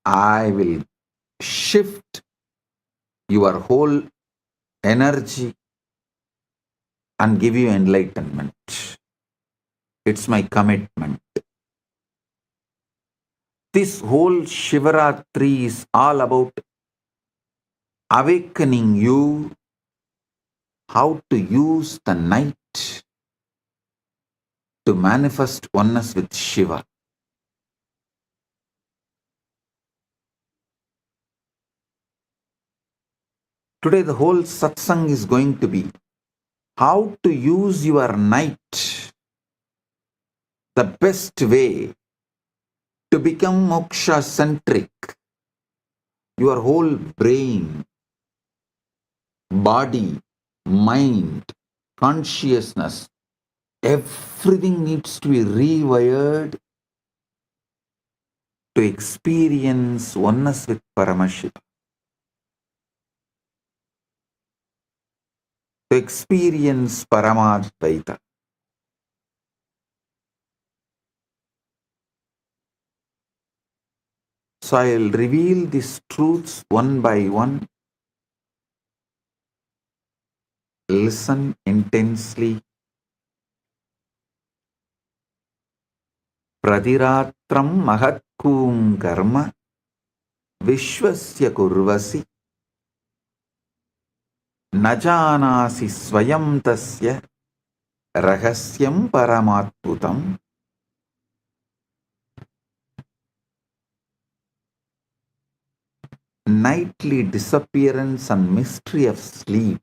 I will shift your whole energy and give you enlightenment. It's my commitment. This whole Shivaratri is all about awakening you how to use the night to manifest oneness with Shiva. Today, the whole satsang is going to be how to use your night the best way to become moksha centric. Your whole brain, body, mind, consciousness, everything needs to be rewired to experience oneness with Paramashiva, to experience Paramadvaita. So I'll reveal these truths one by one. Listen intensely. Pradiratram mahatkum karma vishwasya kurvasi najanasi swayam tasya rahasyam paramatputam. Nightly disappearance and mystery of sleep.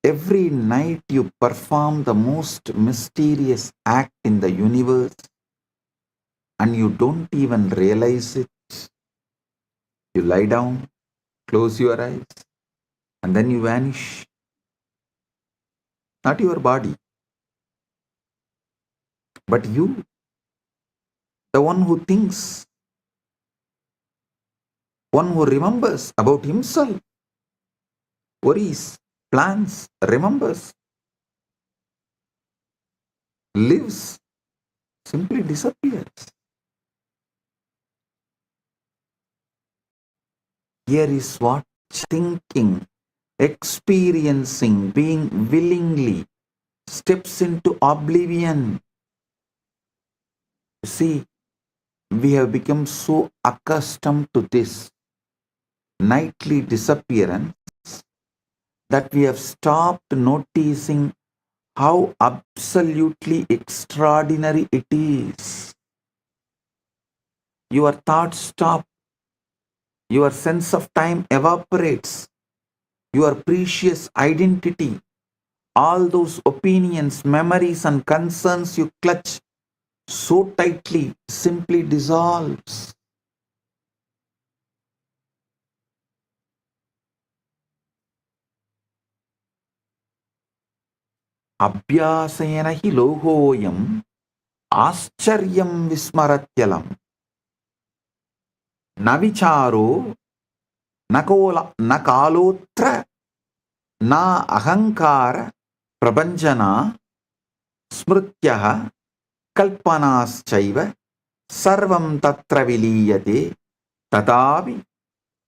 Every night you perform the most mysterious act in the universe and you don't even realize it. You lie down, close your eyes, and then you vanish. Not your body, but you, the one who thinks, one who remembers about himself, worries, plans, remembers, lives, simply disappears. Here is what thinking, experiencing, being willingly steps into oblivion. See, we have become so accustomed to this nightly disappearance that we have stopped noticing how absolutely extraordinary it is. Your thoughts stop, your sense of time evaporates, your precious identity, all those opinions, memories, and concerns you clutch so tightly simply dissolves. Abhyasena hi lohoyam आश्चर्यं विस्मरत्यलं न विचारो न कालोत्र न अहंकार प्रपंचना स्मृत्यः कल्पनाश्चैव सर्वं तत्र विलीयते तथापि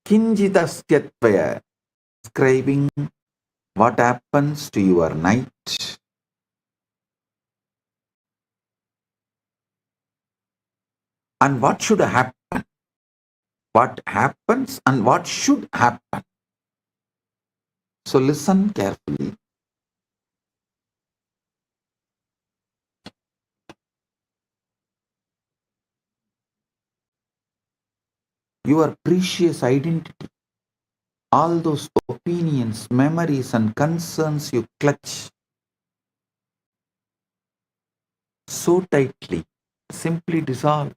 किंचिदस्त्यत्वय. Describing what happens to your night. And what should happen? What happens and what should happen? So listen carefully. Your precious identity, all those opinions, memories, and concerns you clutch so tightly simply dissolves.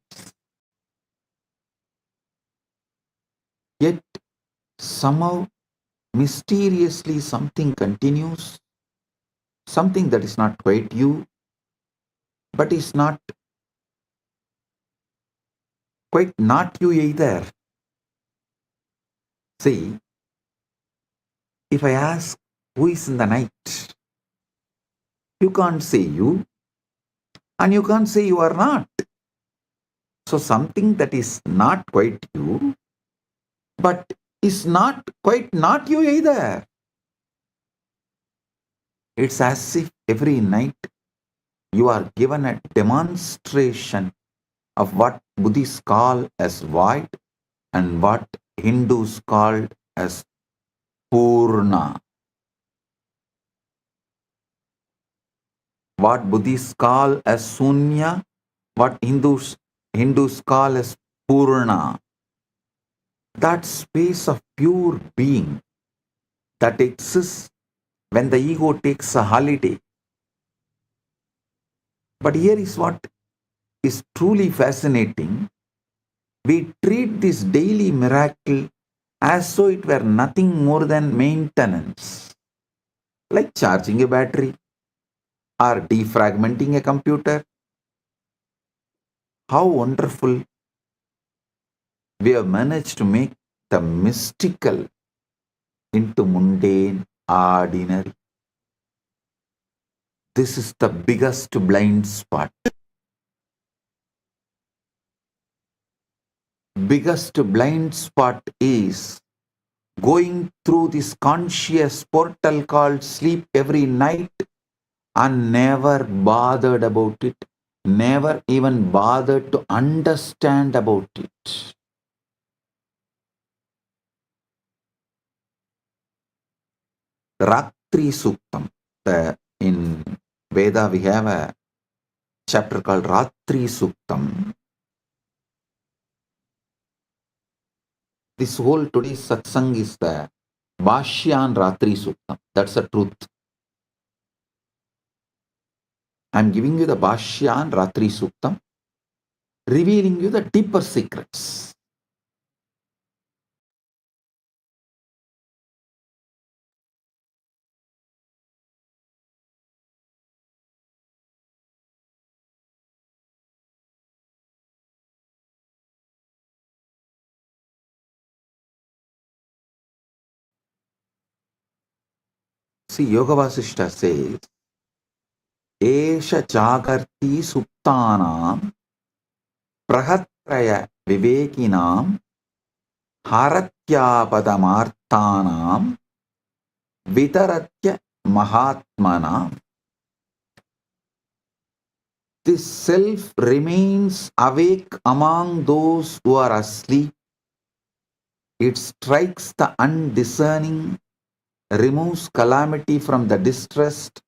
Yet somehow, mysteriously, something continues, something that is not quite you, but is not quite not you either. See, if I ask who is in the night, you can't say you, and you can't say you are not. So something that is not quite you, but is not quite not you either. It's as if every night you are given a demonstration of what Buddhists call as void and what Hindus called as Purna. What Buddhists call as Sunya, what Hindus call as Purna. That space of pure being that exists when the ego takes a holiday. But here is what is truly fascinating. We treat this daily miracle as though it were nothing more than maintenance, like charging a battery or defragmenting a computer. How wonderful we have managed to make the mystical into mundane, ordinary. This is the biggest blind spot. Biggest blind spot is going through this conscious portal called sleep every night and never bothered about it, never even bothered to understand about it. Ratri Suktam. In Veda, we have a chapter called Ratri Suktam. This whole today's satsang is the Bhashyan Ratri Suktam. That's the truth. I'm giving you the Bhashyan Ratri Suktam, revealing you the deeper secrets. See, Yoga Vasishta says, Esha Jagarti Suptanam Prahatraya Vivekinam Haratyapadamaarthanam Vitaratya Mahatmanam. This self remains awake among those who are asleep. It strikes the undiscerning, removes calamity from the distressed,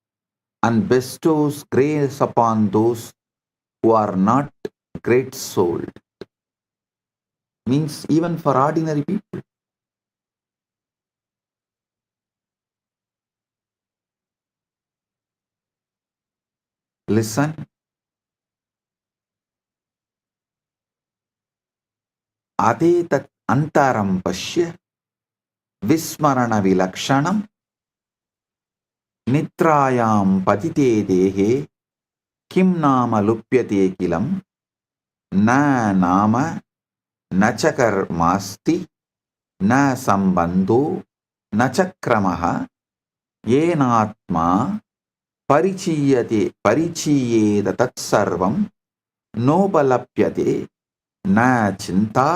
and bestows grace upon those who are not great-souled. Means even for ordinary people. Listen. Adetat antaram pashya vismarana vilakshanam nitrayam patite dehe kim nama lupyate kilam na nama nachakar masti na sambandho nachakramaha yenatma परिचीयेत तत्सर्वं नोपलप्यते न चिंता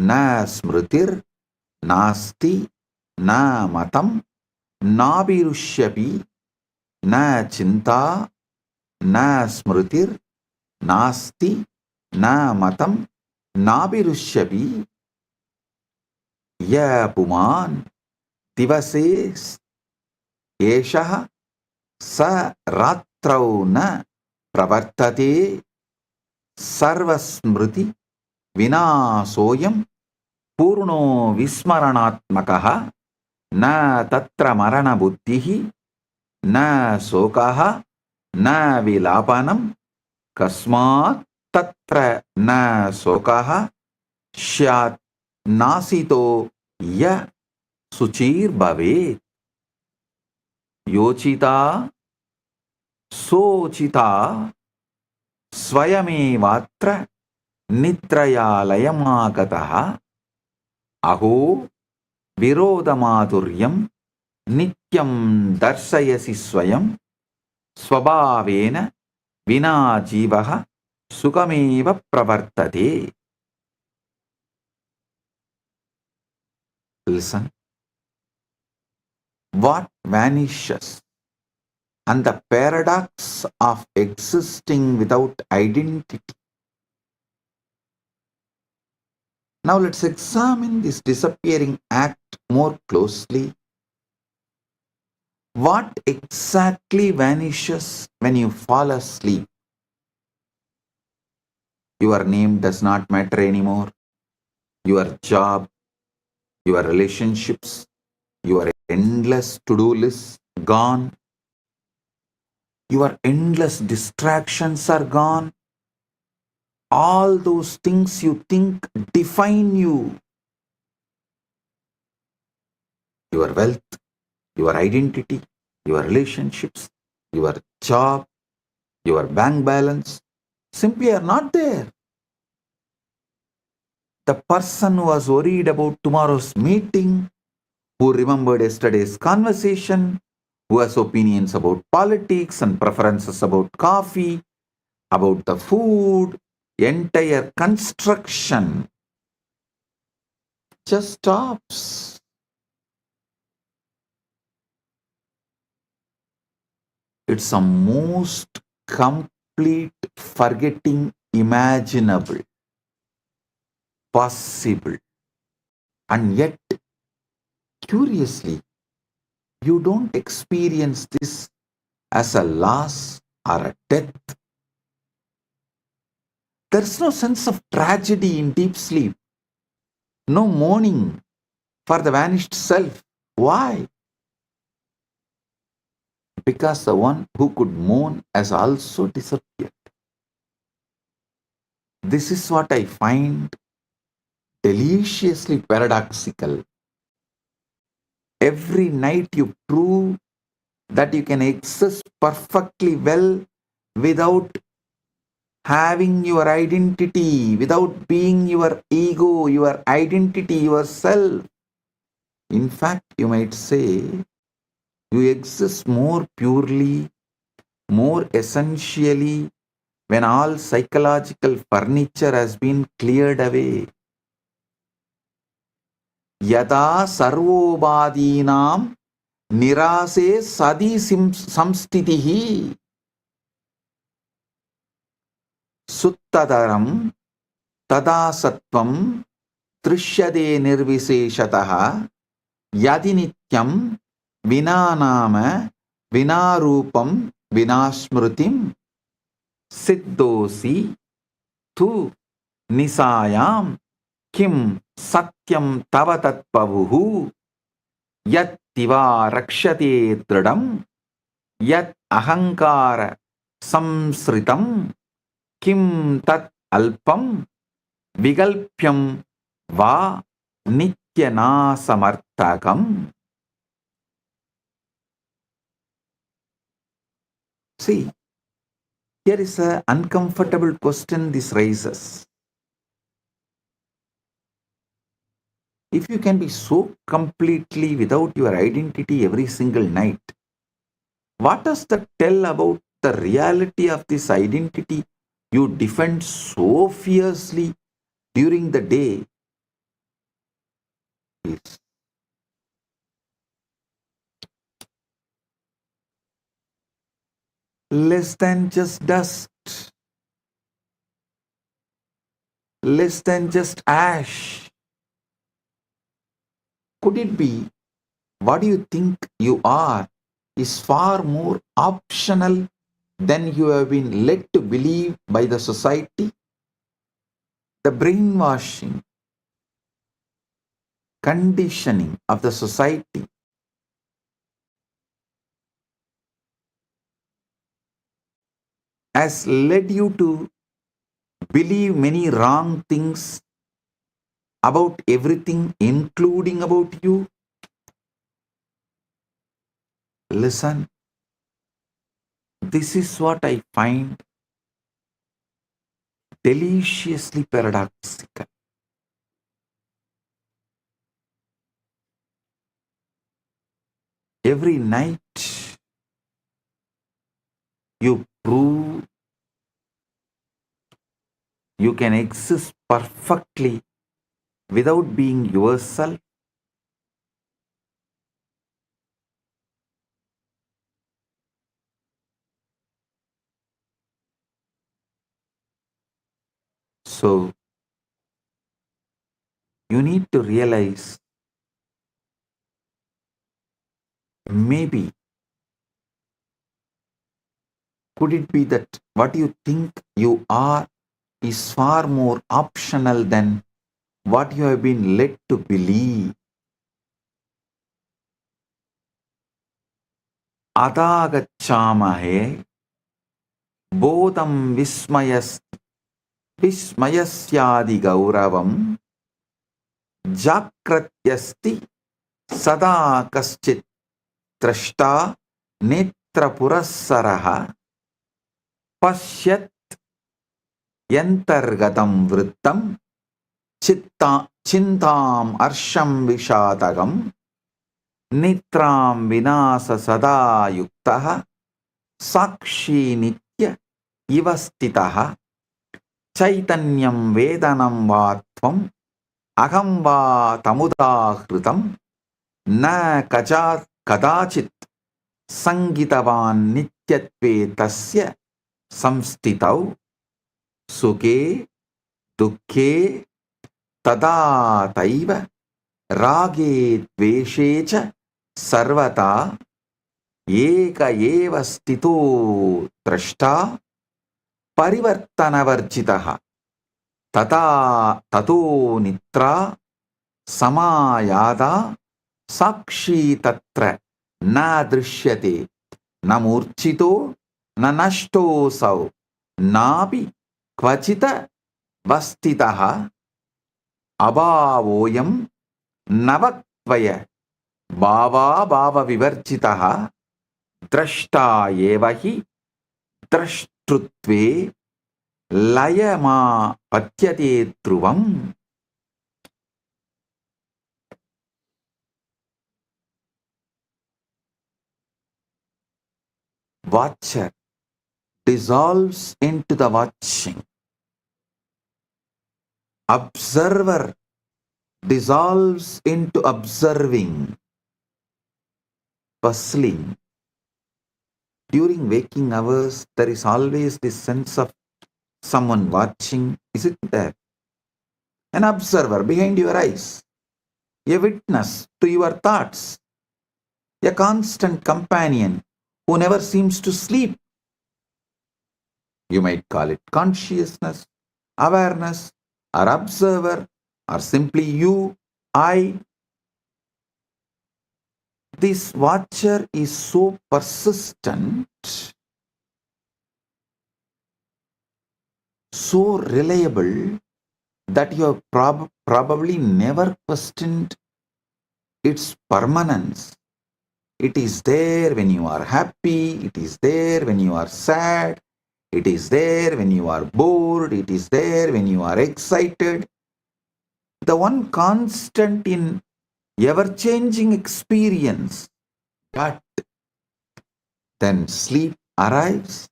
न स्मृतिर् नास्ति न मतं नाभिरुष्यपि न चिंता न स्मृतिर् नास्ति न मतं नाभिरुष्यपि य पुमान् दिवसे एषः स रात्रौ न प्रवर्तते सर्वस्मृति विनाशोऽयं पूर्णो विस्मरणात्मकः न तत्र मरणबुद्धिः न शोकः न विलापनं कस्मात् तत्र न शोकः स्यात् नासितो य शुचिर्भवेत् योचिता सोचिता स्वयमेवात्र निद्रयालयमागतः अहो विरोधमाधुर्यं नित्यं दर्शयसि स्वयं स्वभावेन विना जीवः Sukhameva pravartate. Listen, what vanishes and the paradox of existing without identity. Now let's examine this disappearing act more closely. What exactly vanishes when you fall asleep? Your name does not matter anymore. Your job, your relationships, your endless to-do list gone. Your endless distractions are gone. All those things you think define you. Your wealth, your identity, your relationships, your job, your bank balance simply are not there. The person who was worried about tomorrow's meeting, who remembered yesterday's conversation, who has opinions about politics and preferences about coffee, about the food, entire construction just stops. It's a most complete forgetting imaginable, possible. And yet, curiously, you don't experience this as a loss or a death. There's no sense of tragedy in deep sleep, no mourning for the vanished self. Why? Because the one who could mourn has also disappeared. This is what I find deliciously paradoxical. Every night you prove that you can exist perfectly well without having your identity, without being your ego, your identity, yourself. In fact, you might say you exist more purely, more essentially when all psychological furniture has been cleared away. Yada sarvobadinam nirase sadi samstitihi suttadaram tada sattvam trishyade nirviseshataha yadi nityam vinanama vinarupam vinasmrutim siddhosi tu nisayam kim satyam tava tatpavuhu yattiva rakshate tridam yat ahankara samsritam kim tat alpam vigalpyam va nityanasamartakam. See, here is an uncomfortable question this raises. If you can be so completely without your identity every single night, what does that tell about the reality of this identity you defend so fiercely during the day? Is less than just dust, less than just ash. Could it be what you think you are is far more optional than you have been led to believe by the society? The brainwashing, conditioning of the society has led you to believe many wrong things about everything, including about you. Listen, this is what I find deliciously paradoxical. Every night you prove You can exist perfectly without being yourself. So you need to realize maybe could it be that what you think you are is far more optional than what you have been led to believe. Adagachamahe bodham vismayasyadi gauravam jakratyasti sada kaschit trashta netrapurassaraha pashyat yantargatam vrittam chintam arsham vishadagam nitram vinasa sada yuktaha sakshi nitya ivastitaha chaitanyam vedanam vatvam aham va tamudahritam na kadachit sangitavan nityatve tasya samstitau sukhe dukhe tada taiva rage dveshe cha sarvata eka eva stito drashta परिवर्तनवर्जितः तथा ततो निद्रा समायादा साक्षी तत्र न दृश्यते न मूर्छितो न नष्टोऽसौ नापि क्वचित् वस्थितः अभावोऽयं नवक्त्वय भावाभावविवर्जितः द्रष्टा एव हि द्रष्टृत्वे लयमा पत्यते ध्रुवम्. Watcher dissolves into the watching. Observer dissolves into observing. Bustling. During waking hours, there is always this sense of someone watching. Is it there? An observer behind your eyes. A witness to your thoughts. A constant companion who never seems to sleep. You might call it consciousness, awareness, or observer, or simply you, I. This watcher is so persistent, so reliable, that you have probably never questioned its permanence. It is there when you are happy, it is there when you are sad, it is there when you are bored, it is there when you are excited. The one constant in ever-changing experience. But then sleep arrives,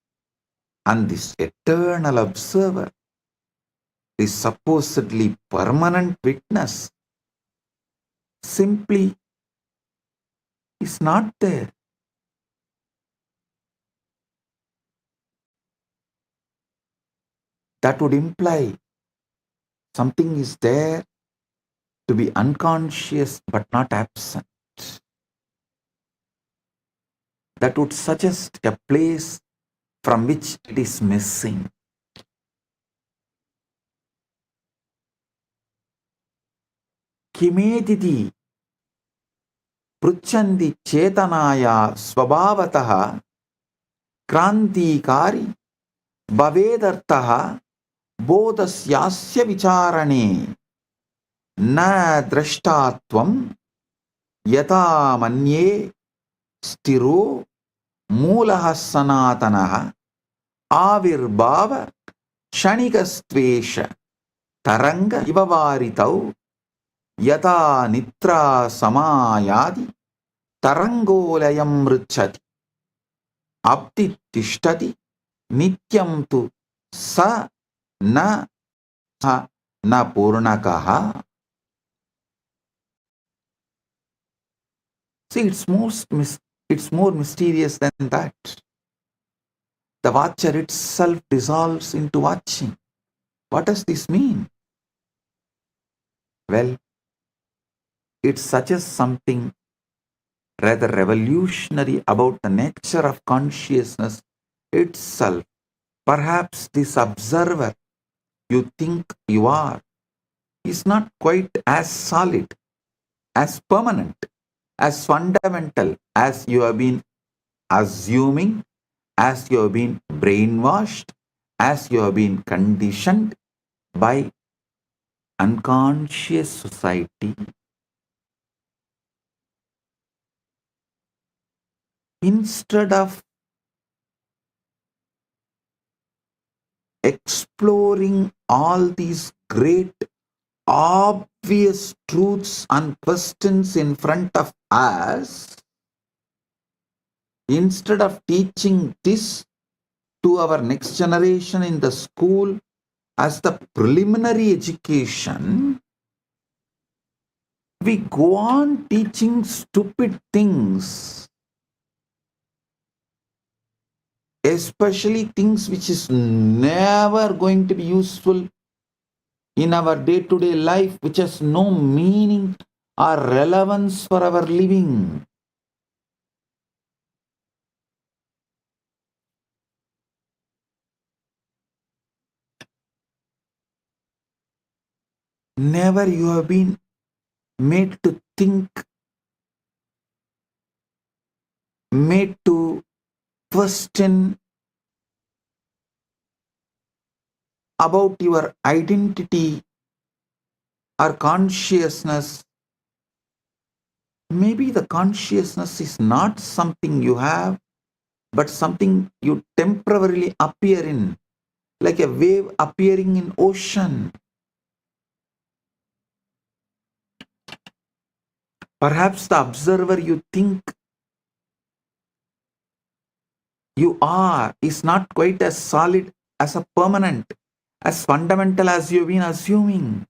and this eternal observer, this supposedly permanent witness, simply is not there. That would imply something is there to be unconscious but not absent. That would suggest a place from which it is missing. Kimedidi pruchandi chetanaya swabhavataha krantikari bhavedartaha bodhasyasya vicharane na drashtatvam yata manye stiro मूलः सनातनः आविर्भाव क्षणिकस्त्वेष तरंग इव वारितौ यथा निद्रा समायादि तरंगोलयं मृच्छति अब्धि तिष्ठति नित्यं तु स न na purnakaha. See, it's more mysterious than that. The watcher itself dissolves into watching. What does this mean? Well, it suggests something rather revolutionary about the nature of consciousness itself. Perhaps this observer you think you are is not quite as solid, as permanent, as fundamental as you have been assuming, as you have been brainwashed, as you have been conditioned by unconscious society. Instead of exploring all these great obvious truths and questions in front of us, instead of teaching this to our next generation in the school as the preliminary education, we go on teaching stupid things, especially things which is never going to be useful in our day-to-day life, which has no meaning or relevance for our living. Never you have been made to think, made to question about your identity or consciousness. Maybe the consciousness is not something you have, but something you temporarily appear in, like a wave appearing in ocean. Perhaps the observer you think you are is not quite as solid, as a permanent, as fundamental as you've been assuming.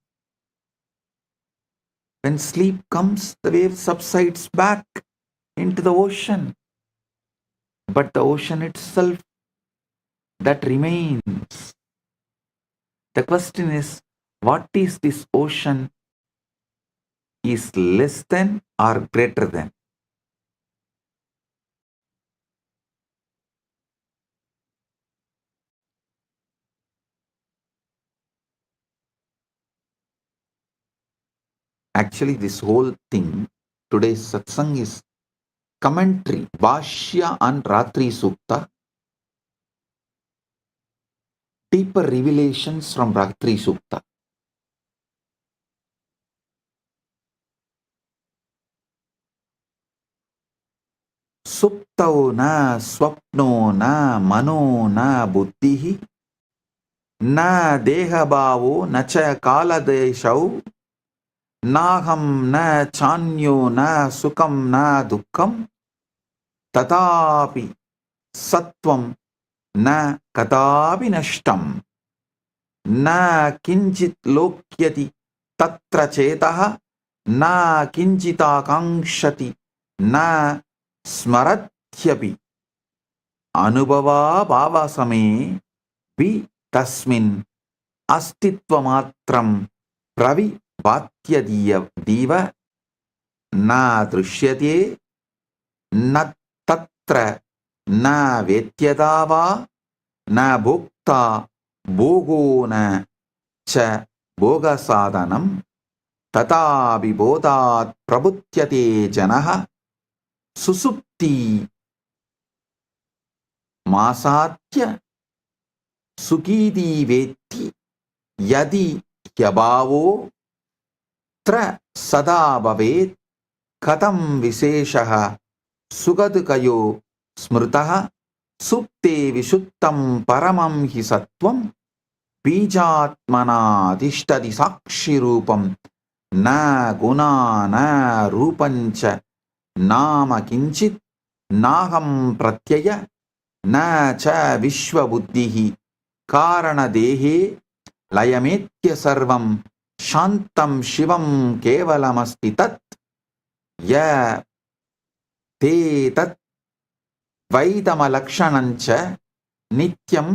When sleep comes, the wave subsides back into the ocean. But the ocean itself, that remains. The question is, what is this ocean is less than or greater than? Actually, this whole thing, today's satsang is commentary, Bhashya and Ratri Sukta, deeper revelations from Ratri Sukta. Suptau na swapno na mano na buddhihi na dehabhavo na cha kaladeshau naham na chanyo na sukam na dukkam tatapi satvam na kadapi nashtam na kinchit lokyati tatra chetaha na kinchita kankshati na smarathyapi anubhava bhavasame vi tasmin astitvamatram pravi diva na drishyate na tatra na vetyadava na bhukta bhogo na cha bhoga sadhanam tata vibodhat prabhutyate janaha susupti masatya sukidi veti yadi hyabhavo tra sada bhavet katam visheshaha sugadkayo smritaha supte vishuttam paramam hi sattvam bijatmana adhishtadi sakshi rupam na guna na rupancha nama kinchit naham pratyaya na cha vishwa buddhihi karana dehe लयमेत्य सर्वं शान्तं शिवं केवलमस्ति तत् य ते तत् वैदमलक्षणञ्च नित्यं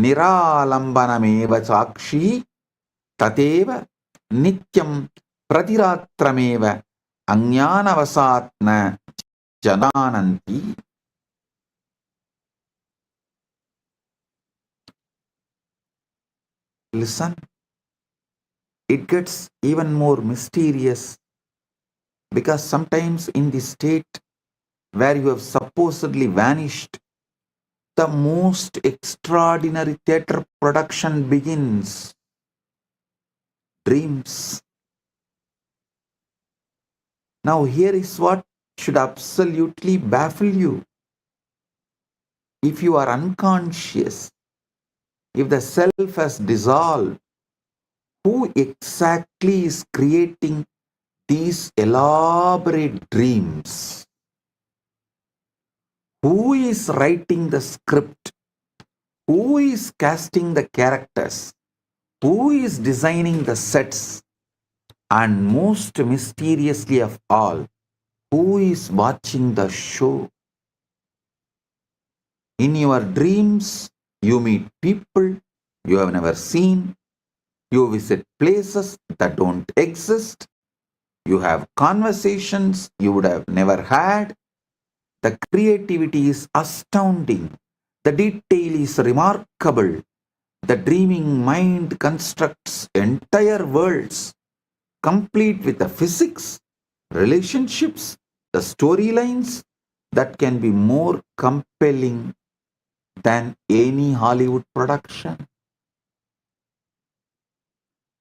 निरालम्बनमेव साक्षी तदेव नित्यं प्रतिरात्रमेव अज्ञानवशात् न जानन्ति. Listen, it gets even more mysterious because sometimes in the state where you have supposedly vanished, the most extraordinary theatre production begins. Dreams. Now here is what should absolutely baffle you. If you are unconscious, if the self has dissolved, who exactly is creating these elaborate dreams? Who is writing the script? Who is casting the characters? Who is designing the sets? And most mysteriously of all, who is watching the show? In your dreams, you meet people you have never seen. You visit places that don't exist. You have conversations you would have never had. The creativity is astounding. The detail is remarkable. The dreaming mind constructs entire worlds, complete with the physics, relationships, the storylines that can be more compelling than any Hollywood production.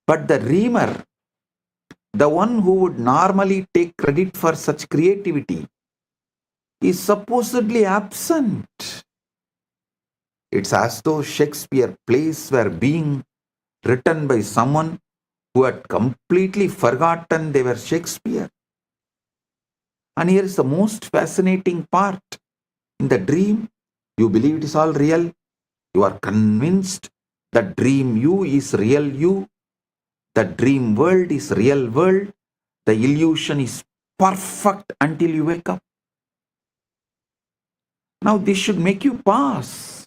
But the dreamer, the one who would normally take credit for such creativity, is supposedly absent. It's as though Shakespeare's plays were being written by someone who had completely forgotten they were Shakespeare. And here is the most fascinating part. In the dream, you believe it is all real. You are convinced that dream you is real you. The dream world is real world. The illusion is perfect until you wake up. Now this should make you pause.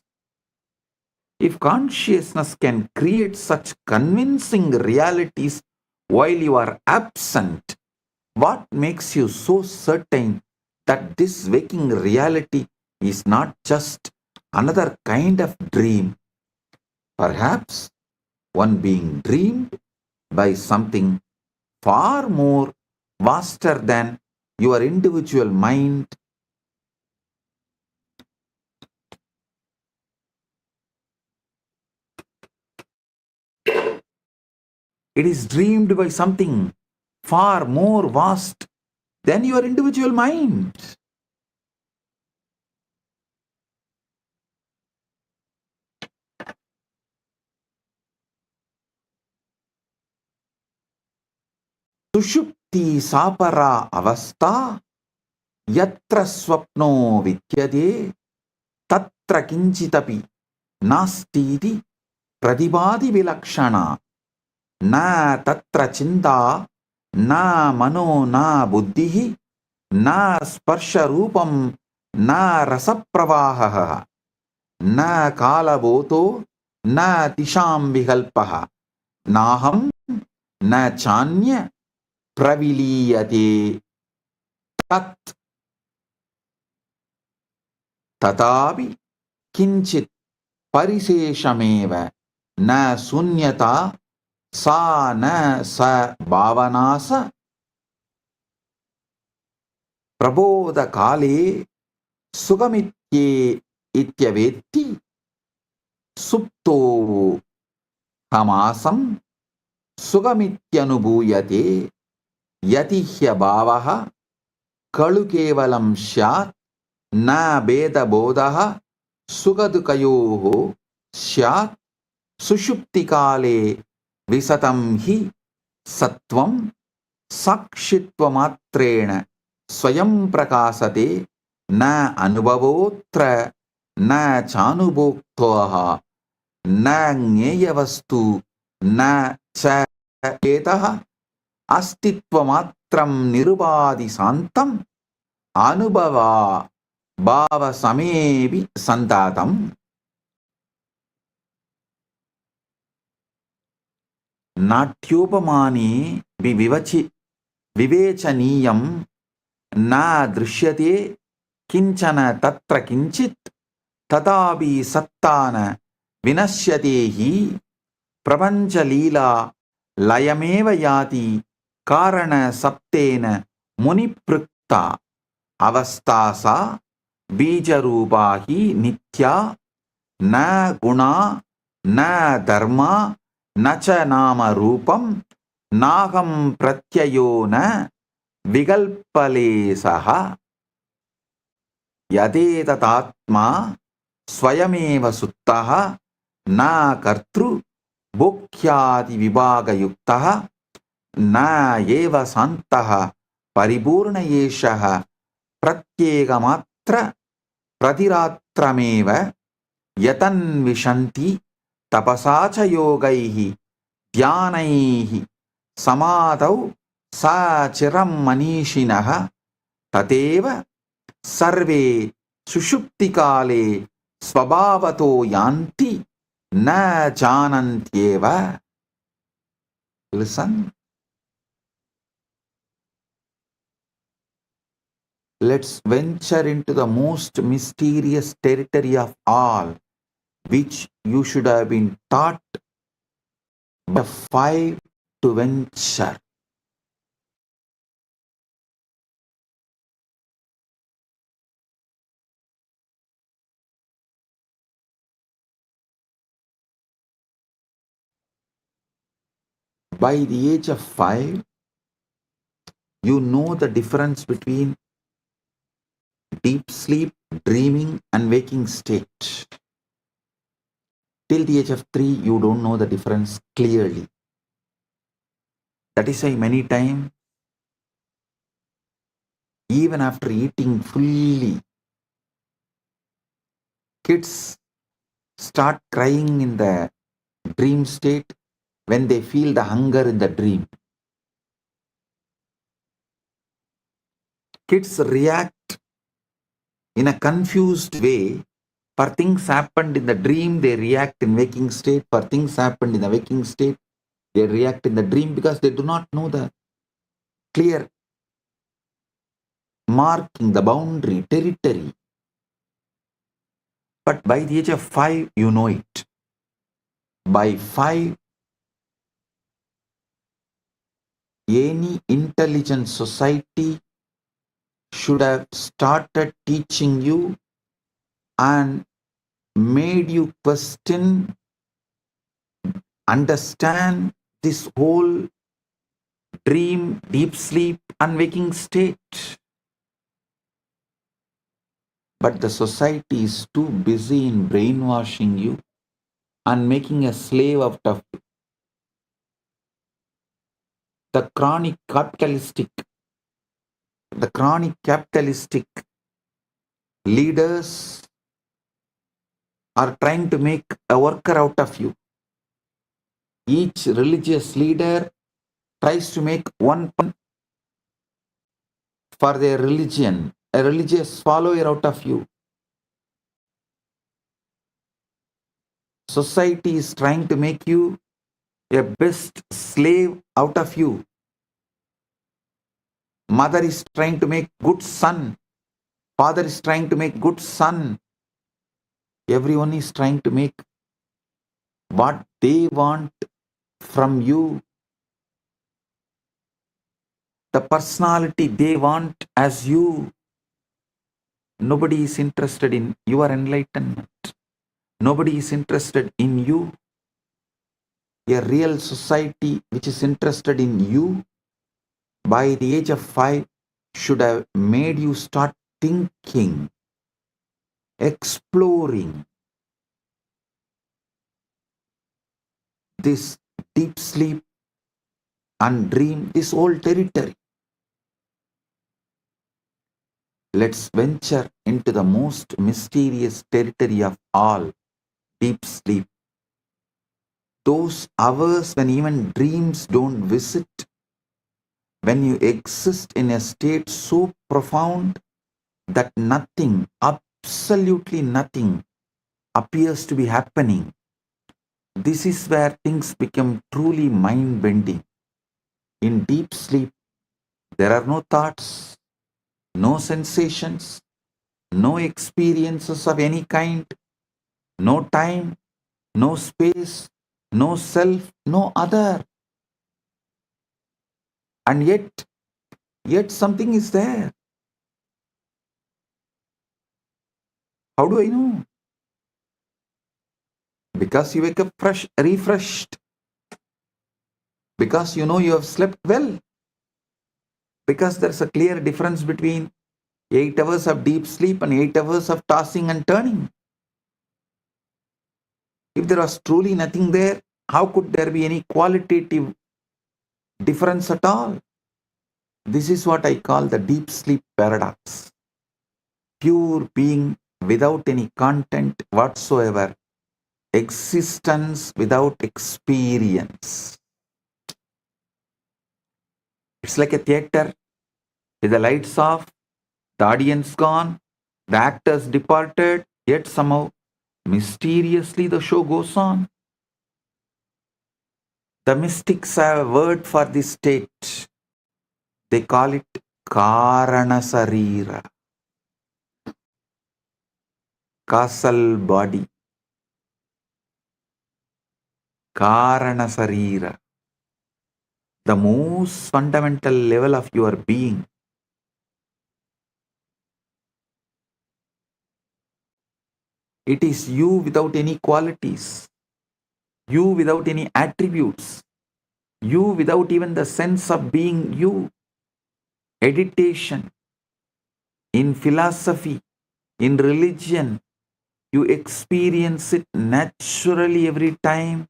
If consciousness can create such convincing realities while you are absent, what makes you so certain that this waking reality is not just another kind of dream? Perhaps one being dreamed by something far more vaster than your individual mind. It is dreamed by something far more vast than your individual mind. सुषुप्ति सापरा अवस्था यत्र स्वप्नो विद्यते तत्र किंचिदपि नास्तीति प्रतिभाति विलक्षणा न तत्र चिंता न मनो न बुद्धिः न स्पर्श रूपम न रसप्रवाहः न कालबोधो न तिशां विकल्पः नाहं न चान्य प्रविलीयते तत् तथापि किंचित् परिशेषमेव न शून्यता सा न स भावनास प्रबोधकाले सुगमित्ये इत्यवेत्ति सुप्तो हमासं सुगमित्यनुभूयते यति ह्यभावः खलु केवलं स्यात् न भेदबोधः सुखदुःखयोः स्यात् सुषुप्तिकाले विसतं हि सत्वं साक्षित्वमात्रेण स्वयं प्रकाशते न अनुभवोऽत्र न चानुभोक्तः न ज्ञेयवस्तु na cha etah astitvamatram nirubadi santam anubhava bhava samevi santatam. Natyopamani vivechaniyam na drishyate kinchana tatra kinchit tadabi sattana vinashyatehi prapancha leela layameva yati karana saptena muniprukta avastasa bijarupahi nitya na guna na dharma na cha nama rupam nagam pratyayo na vigalpalesaha yadetatma swayameva suttaha na kartru bhokhyadi vibhaga yuktaha na eva santaha paripurna yeshaha pratyega pratiratrameva yatan vishanti tapasacha yogaihi dhyanaihi samadau sa chiram manishinaha tateva sarve sushuptikale swabhavato yanti na janantyeva. Listen. Let's venture into the most mysterious territory of all, which you should have been taught by 5 to venture. By the age of 5, you know the difference between deep sleep, dreaming, and waking state. Till the age of 3, you don't know the difference clearly. That is why many times, even after eating fully, kids start crying in the dream state when they feel the hunger in the dream. Kids react in a confused way. For things happened in the dream, they react in waking state. For things happened in the waking state, they react in the dream because they do not know the clear marking, the boundary, territory. But by the age of 5, you know it. By 5, any intelligent society should have started teaching you and made you question, understand this whole dream, deep sleep, and waking state. But the society is too busy in brainwashing you and making a slave out of you. The chronic capitalistic leaders are trying to make a worker out of you. Each religious leader tries to make one for their religion, a religious follower out of you. Society is trying to make you a best slave out of you. Mother is trying to make good son. Father is trying to make good son. Everyone is trying to make what they want from you, the personality they want as you. Nobody is interested in your enlightenment. Nobody is interested in you. A real society which is interested in you by the age of 5 should have made you start thinking, exploring this deep sleep and dream, this whole territory. Let's venture into the most mysterious territory of all, deep sleep. those hours when even dreams don't visit, when you exist in a state so profound that nothing, absolutely nothing, appears to be happening. This is where things become truly mind bending. In deep sleep, there are no thoughts, no sensations, no experiences of any kind, no time, no space, no self, no other. And yet something is there. How do I know? Because you wake up fresh, refreshed. Because you know you have slept well. Because there's a clear difference between 8 hours of deep sleep and 8 hours of tossing and turning. If there was truly nothing there, how could there be any qualitative difference at all? This is what I call the deep sleep paradox. Pure being without any content whatsoever, existence without experience. It's like a theater with the lights off, the audience gone, the actors departed, yet somehow mysteriously the show goes on. The mystics have a word for this state. They call it Karanasarira, causal body. Karanasarira, the most fundamental level of your being. It is you without any qualities, you without any attributes, you without even the sense of being you. Meditation, in philosophy, in religion, you experience it naturally every time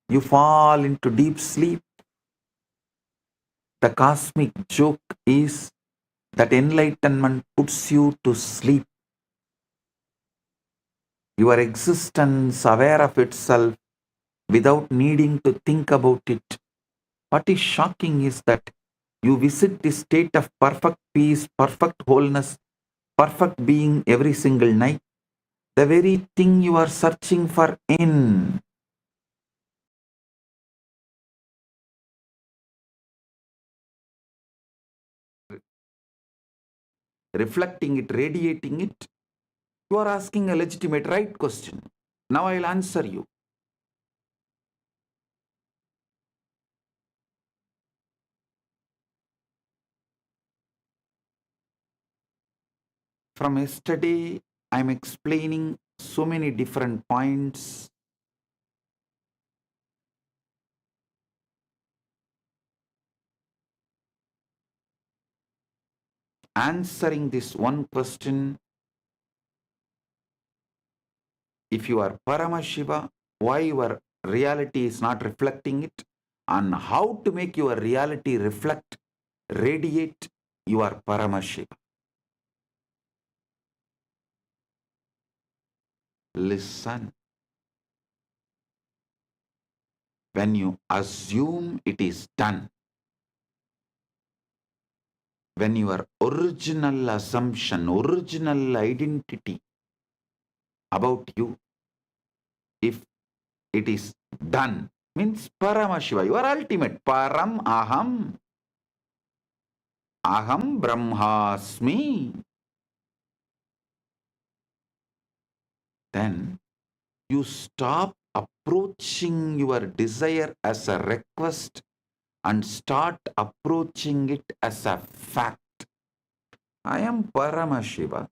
you fall into deep sleep. The cosmic joke is that enlightenment puts you to sleep. Your existence aware of itself without needing to think about it. What is shocking is that you visit this state of perfect peace, perfect wholeness, perfect being every single night, the very thing you are searching for in. Reflecting it, radiating it, you are asking a legitimate right question. Now I'll answer you. From yesterday, I'm explaining so many different points, answering this one question. If you are Paramashiva, why your reality is not reflecting it, and how to make your reality reflect, radiate your Paramashiva. Listen. When you assume it is done, when your original assumption, original identity about you, if it is done, means Paramashiva, your ultimate Param Aham, Aham Brahmasmi, then you stop approaching your desire as a request and start approaching it as a fact. I am Paramashiva.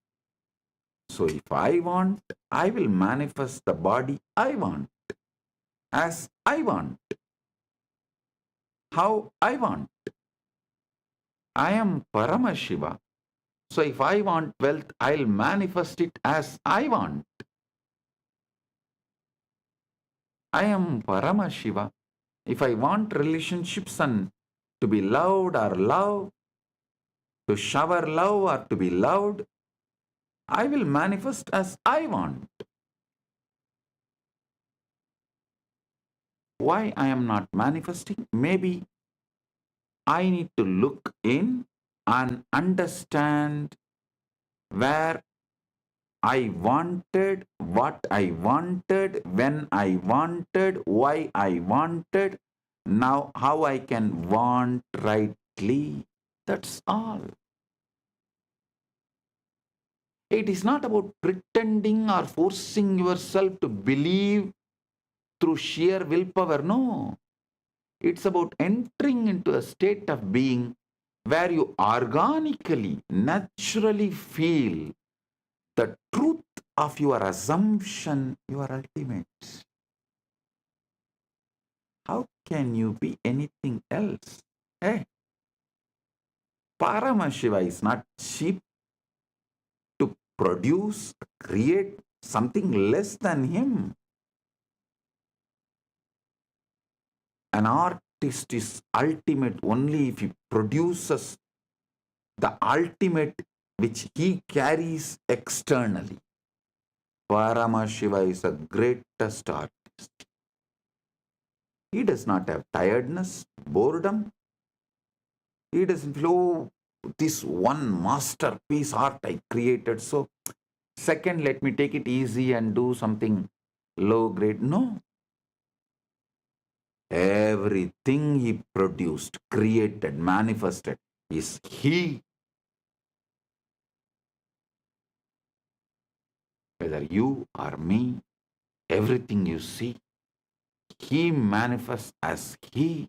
So if I want, I will manifest the body I want, as I want, how I want. I am Paramashiva. So if I want wealth, I'll manifest it as I want. I am Paramashiva. If I want relationships and to be loved or love, to shower love or to be loved, I will manifest as I want. Why I am not manifesting? Maybe I need to look in and understand where I wanted, what I wanted, when I wanted, why I wanted, now how I can want rightly. That's all. It is not about pretending or forcing yourself to believe through sheer willpower. No. It's about entering into a state of being where you organically, naturally feel the truth of your assumption, your ultimate. How can you be anything else? Hey, Paramashiva is not cheap to produce, create something less than him. An artist is ultimate only if he produces the ultimate which he carries externally. Paramashiva is the greatest artist. He does not have tiredness, boredom. He doesn't feel, "Oh, this one masterpiece art I created. So, second, let me take it easy and do something low grade." No. Everything he produced, created, manifested is he. Whether you or me, everything you see, he manifests as he.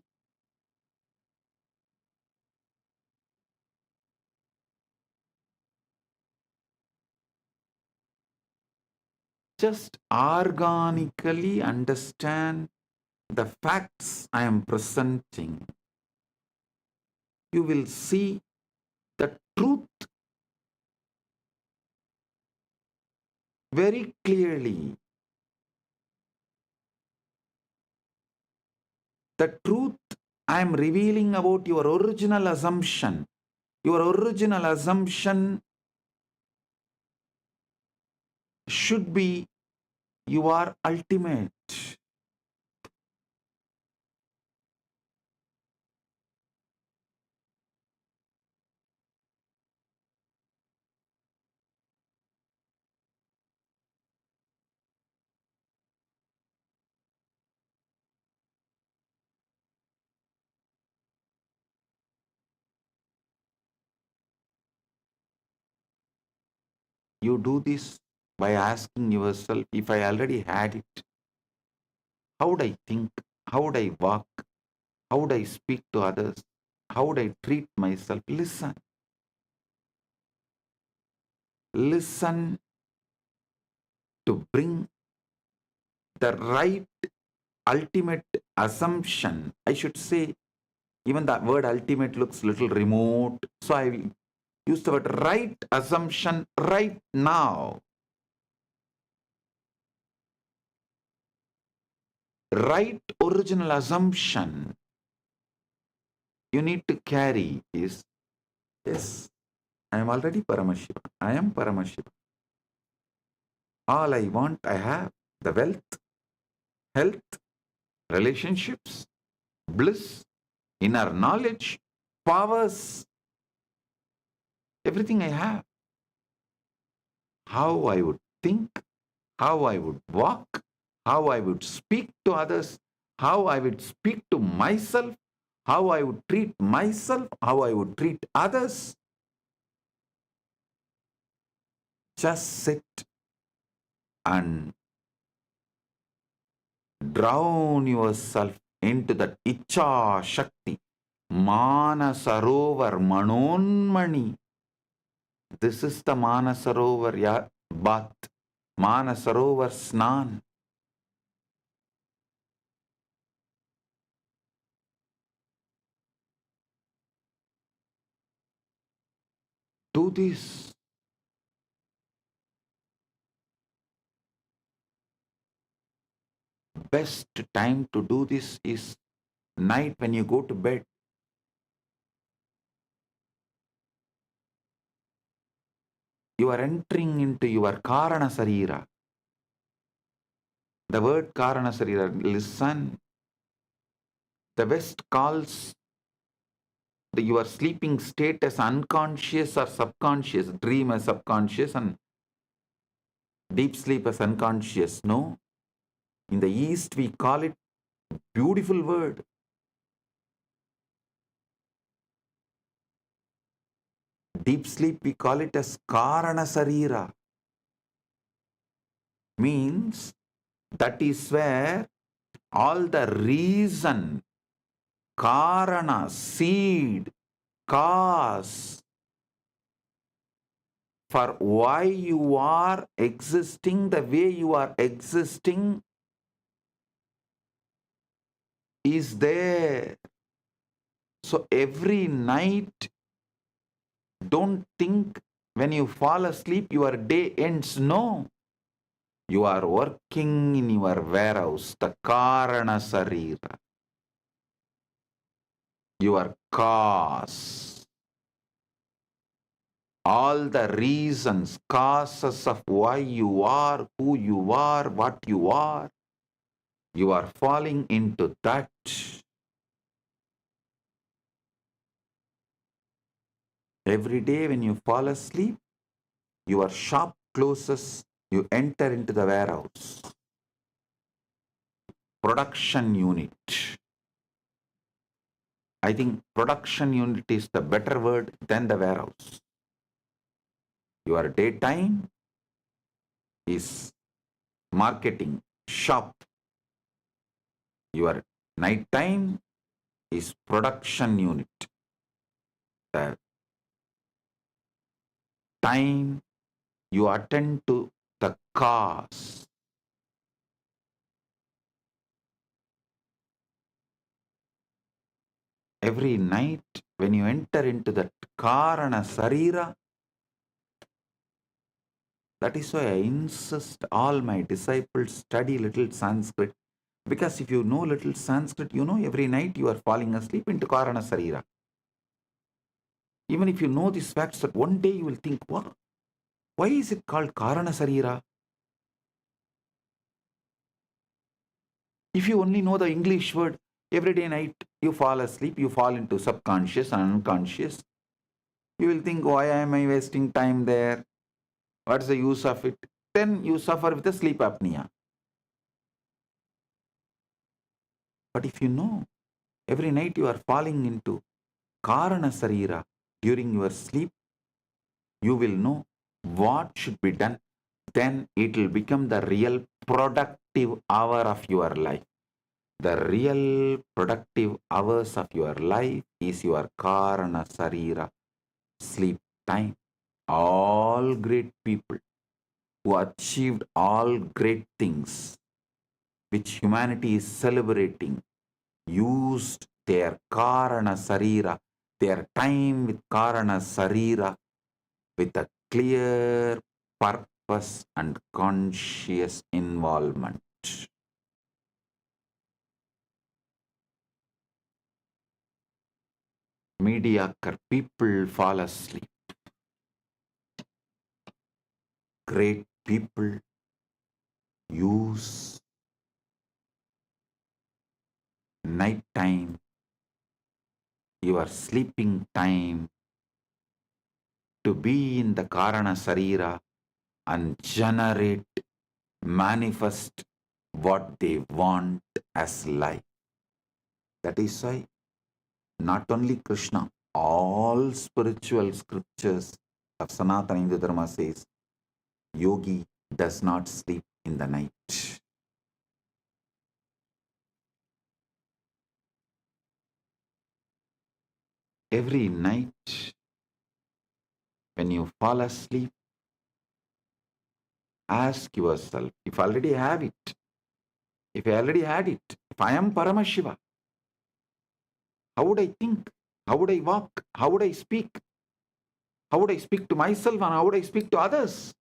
Just organically understand the facts I am presenting. You will see the truth very clearly. The truth I am revealing about your original assumption. Your original assumption should be you are ultimate. You do this by asking yourself, if I already had it, how would I think? How would I walk? How would I speak to others? How would I treat myself? Listen. Listen to bring the right ultimate assumption. I should say, even that word ultimate looks little remote. So I will use the word right assumption right now. Right original assumption you need to carry is, yes, I am already Paramashiva. I am Paramashiva. All I want, I have. The wealth, health, relationships, bliss, inner knowledge, powers, everything I have. How I would think, how I would walk, how I would speak to others, how I would speak to myself, how I would treat myself, how I would treat others. Just sit and drown yourself into that Icha Shakti. Manasarovar Manonmani. This is the Manasarovar bath. Manasarovar Snan. Do this. Best time to do this is night when you go to bed. You are entering into your Karana Sarira. The word Karana Sarira, listen. The West calls your sleeping state as unconscious or subconscious, dream as subconscious, and deep sleep as unconscious. No, in the East we call it beautiful word. Deep sleep we call it as Karana Sarira. Means that is where all the reason, Karana, seed, cause for why you are existing the way you are existing is there. So every night, don't think when you fall asleep your day ends. No. You are working in your warehouse, the Karana Sarira, your cause. All the reasons, causes of why you are, who you are, what you are falling into that. Every day when you fall asleep, your shop closes, you enter into the warehouse. Production unit. I think production unit is the better word than the warehouse. Your daytime is marketing, shop. Your nighttime is production unit. The time you attend to the cause. Every night when you enter into that Karana Sarira, that is why I insist all my disciples study little Sanskrit. Because if you know little Sanskrit, you know every night you are falling asleep into Karana Sarira. Even if you know these facts, that one day you will think, what? Why is it called Karana Sarira? If you only know the English word, every day night you fall asleep, you fall into subconscious and unconscious. You will think, why am I wasting time there? What's the use of it? Then you suffer with the sleep apnea. But if you know, every night you are falling into Karana Sarira during your sleep, you will know what should be done. Then it will become the real productive hour of your life. The real productive hours of your life is your Karana Sarira, sleep time. All great people who achieved all great things which humanity is celebrating used their Karana Sarira, their time with Karana Sarira with a clear purpose and conscious involvement. Mediocre people fall asleep. Great people use night time, your sleeping time, to be in the Karana Sarira and generate, manifest what they want as life. That is why not only Krishna, all spiritual scriptures of Sanatana Hindu Dharma says, yogi does not sleep in the night. Every night when you fall asleep, ask yourself, if I already have it, if I already had it, if I am Paramashiva, how would I think? How would I walk? How would I speak? How would I speak to myself and how would I speak to others?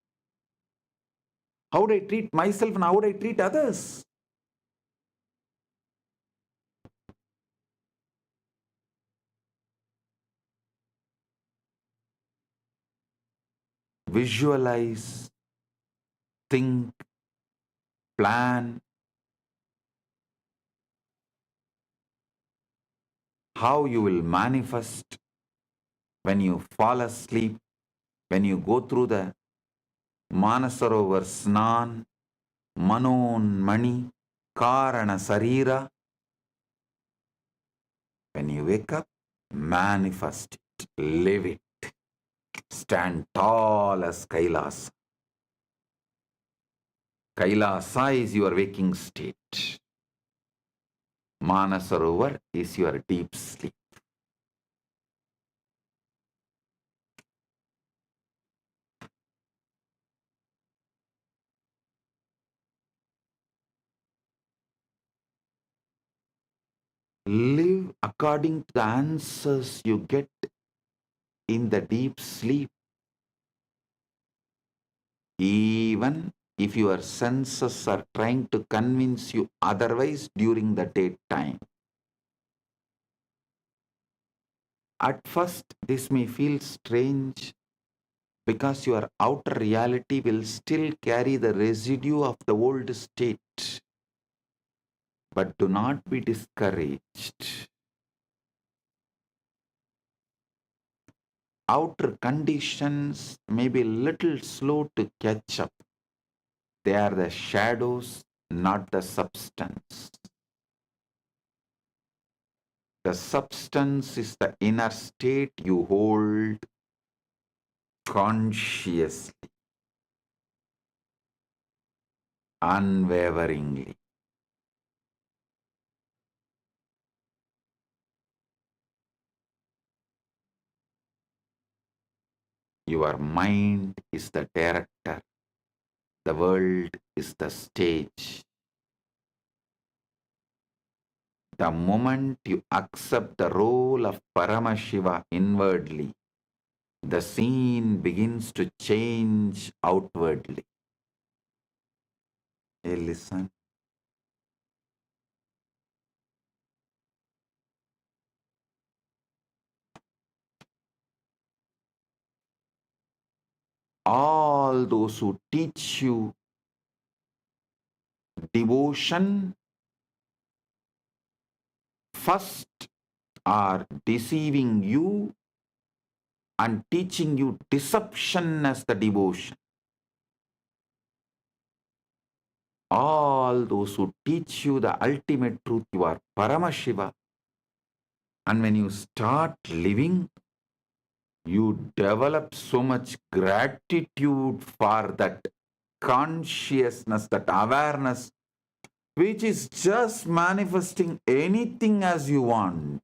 How would I treat myself and how would I treat others? Visualize, think, plan. how you will manifest when you fall asleep, when you go through the Manasarovar Snan, Manon Mani, Karana Sarira. When you wake up, manifest it, live it, stand tall as Kailasa. Kailasa is your waking state. Manasarovar is your deep sleep. Live according to the answers you get in the deep sleep. Even if your senses are trying to convince you otherwise during the daytime. At first, this may feel strange because your outer reality will still carry the residue of the old state. But do not be discouraged. Outer conditions may be a little slow to catch up. They are the shadows, not the substance. The substance is the inner state you hold consciously, unwaveringly. Your mind is the director. The world is the stage. The moment you accept the role of Paramashiva inwardly, the scene begins to change outwardly. Hey, listen. All those who teach you devotion first are deceiving you and teaching you deception as the devotion. All those who teach you the ultimate truth, you are Paramashiva. And when you start living, you develop so much gratitude for that consciousness, that awareness, which is just manifesting anything as you want.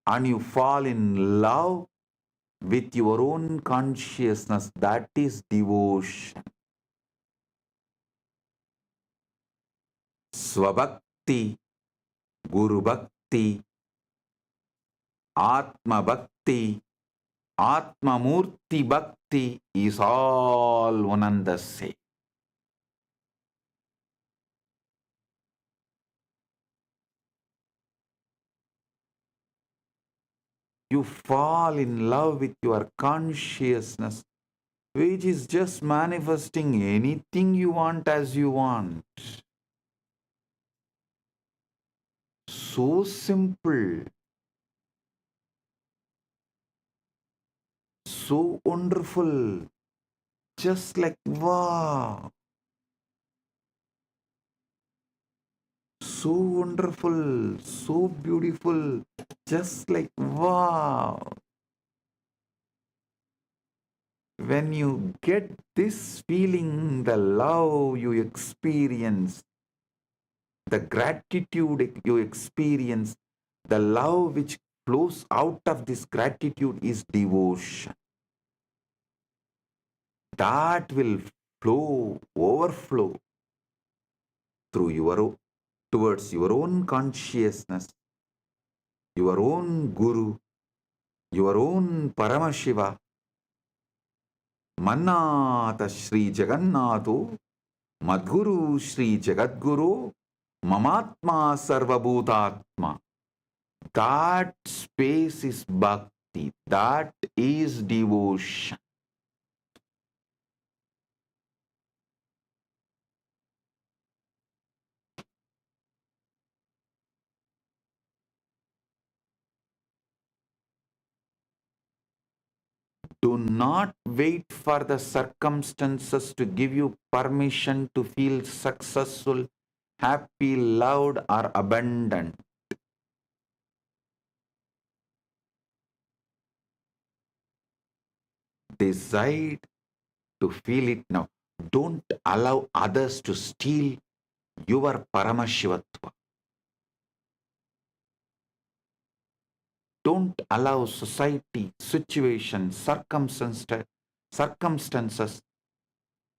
And you fall in love with your own consciousness. That is devotion. Swabhakti, Guru Bhakti, Atma Bhakti, Atma Murti Bhakti is all one and the same. You fall in love with your consciousness, which is just manifesting anything you want as you want. So simple, so wonderful, just like wow, so wonderful, so beautiful, just like wow. When you get this feeling, the love you experience, the gratitude you experience, the love which flows out of this gratitude is devotion. That will flow, overflow through towards your own consciousness, your own Guru, your own Paramashiva. Mannata Sri Jagannatho, Madguru Sri Jagadguru, Mamatma Sarvabhutatma. That space is bhakti. That is devotion. Do not wait for the circumstances to give you permission to feel successful, happy, loved, or abundant. Decide to feel it now. Don't allow others to steal your Paramashivatva. Don't allow society, situation, circumstances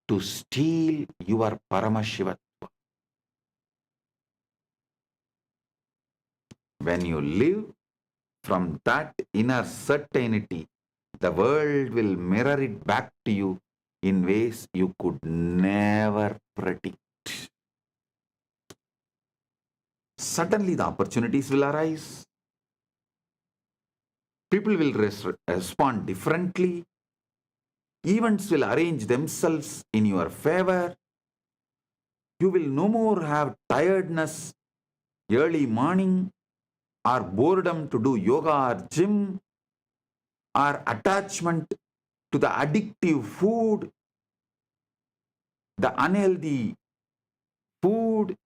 to steal your Paramashivatva. When you live from that inner certainty, the world will mirror it back to you in ways you could never predict. Suddenly, the opportunities will arise. People will respond differently. Events will arrange themselves in your favor. You will no more have tiredness early morning or boredom to do yoga or gym or attachment to the addictive food, the unhealthy food.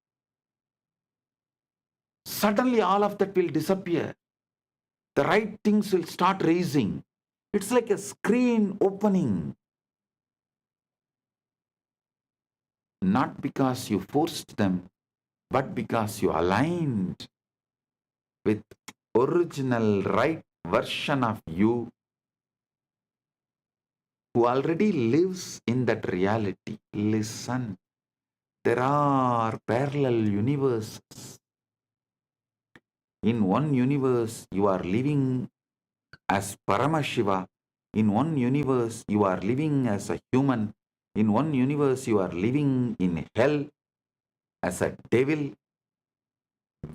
Suddenly all of that will disappear. The right things will start raising. It's like a screen opening. Not because you forced them, but because you aligned with original right version of you who already lives in that reality. Listen, there are parallel universes. In one universe, you are living as Paramashiva. In one universe, you are living as a human. In one universe, you are living in hell as a devil.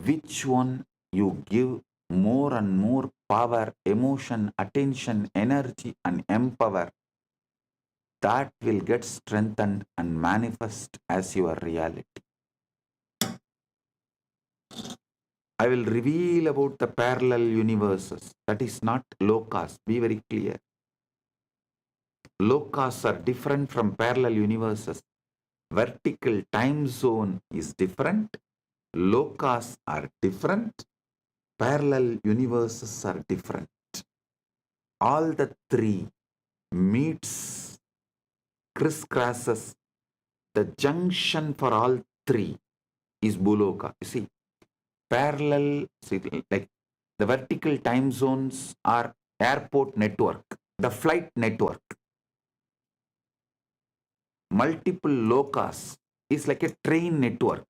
Which one you give more and more power, emotion, attention, energy, and empower, that will get strengthened and manifest as your reality. I will reveal about the parallel universes. That is not lokas. Be very clear. Lokas are different from parallel universes. Vertical time zone is different. Lokas are different. Parallel universes are different. All the three meets, crisscrosses. The junction for all three is Buloka. You see, parallel, see, like the vertical time zones are airport network, the flight network. Multiple lokas is like a train network.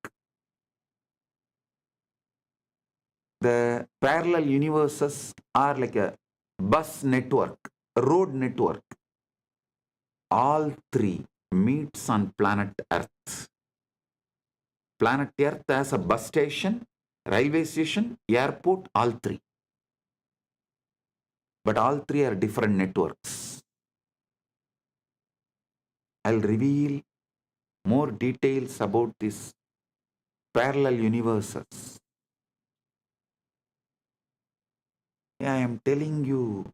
The parallel universes are like a bus network, road network. All three meets on planet Earth. Planet Earth as a bus station, railway station, airport, all three. But all three are different networks. I'll reveal more details about these parallel universes. Yeah, I am telling you.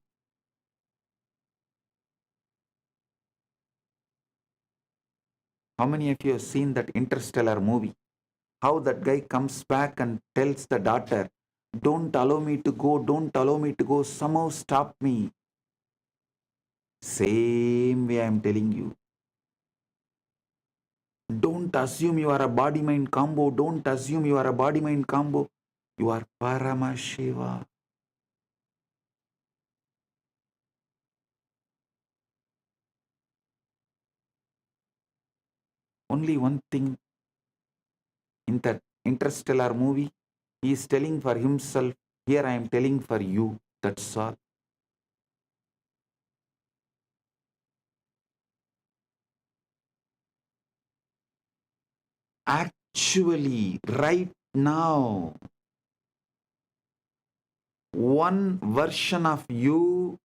How many of you have seen that Interstellar movie? How that guy comes back and tells the daughter, don't allow me to go, don't allow me to go, somehow stop me. Same way I am telling you. Don't assume you are a body-mind combo. Don't assume you are a body-mind combo. You are Paramashiva. Only one thing in that Interstellar movie, he is telling for himself. Here I am telling for you. That's all. Actually, right now, one version of you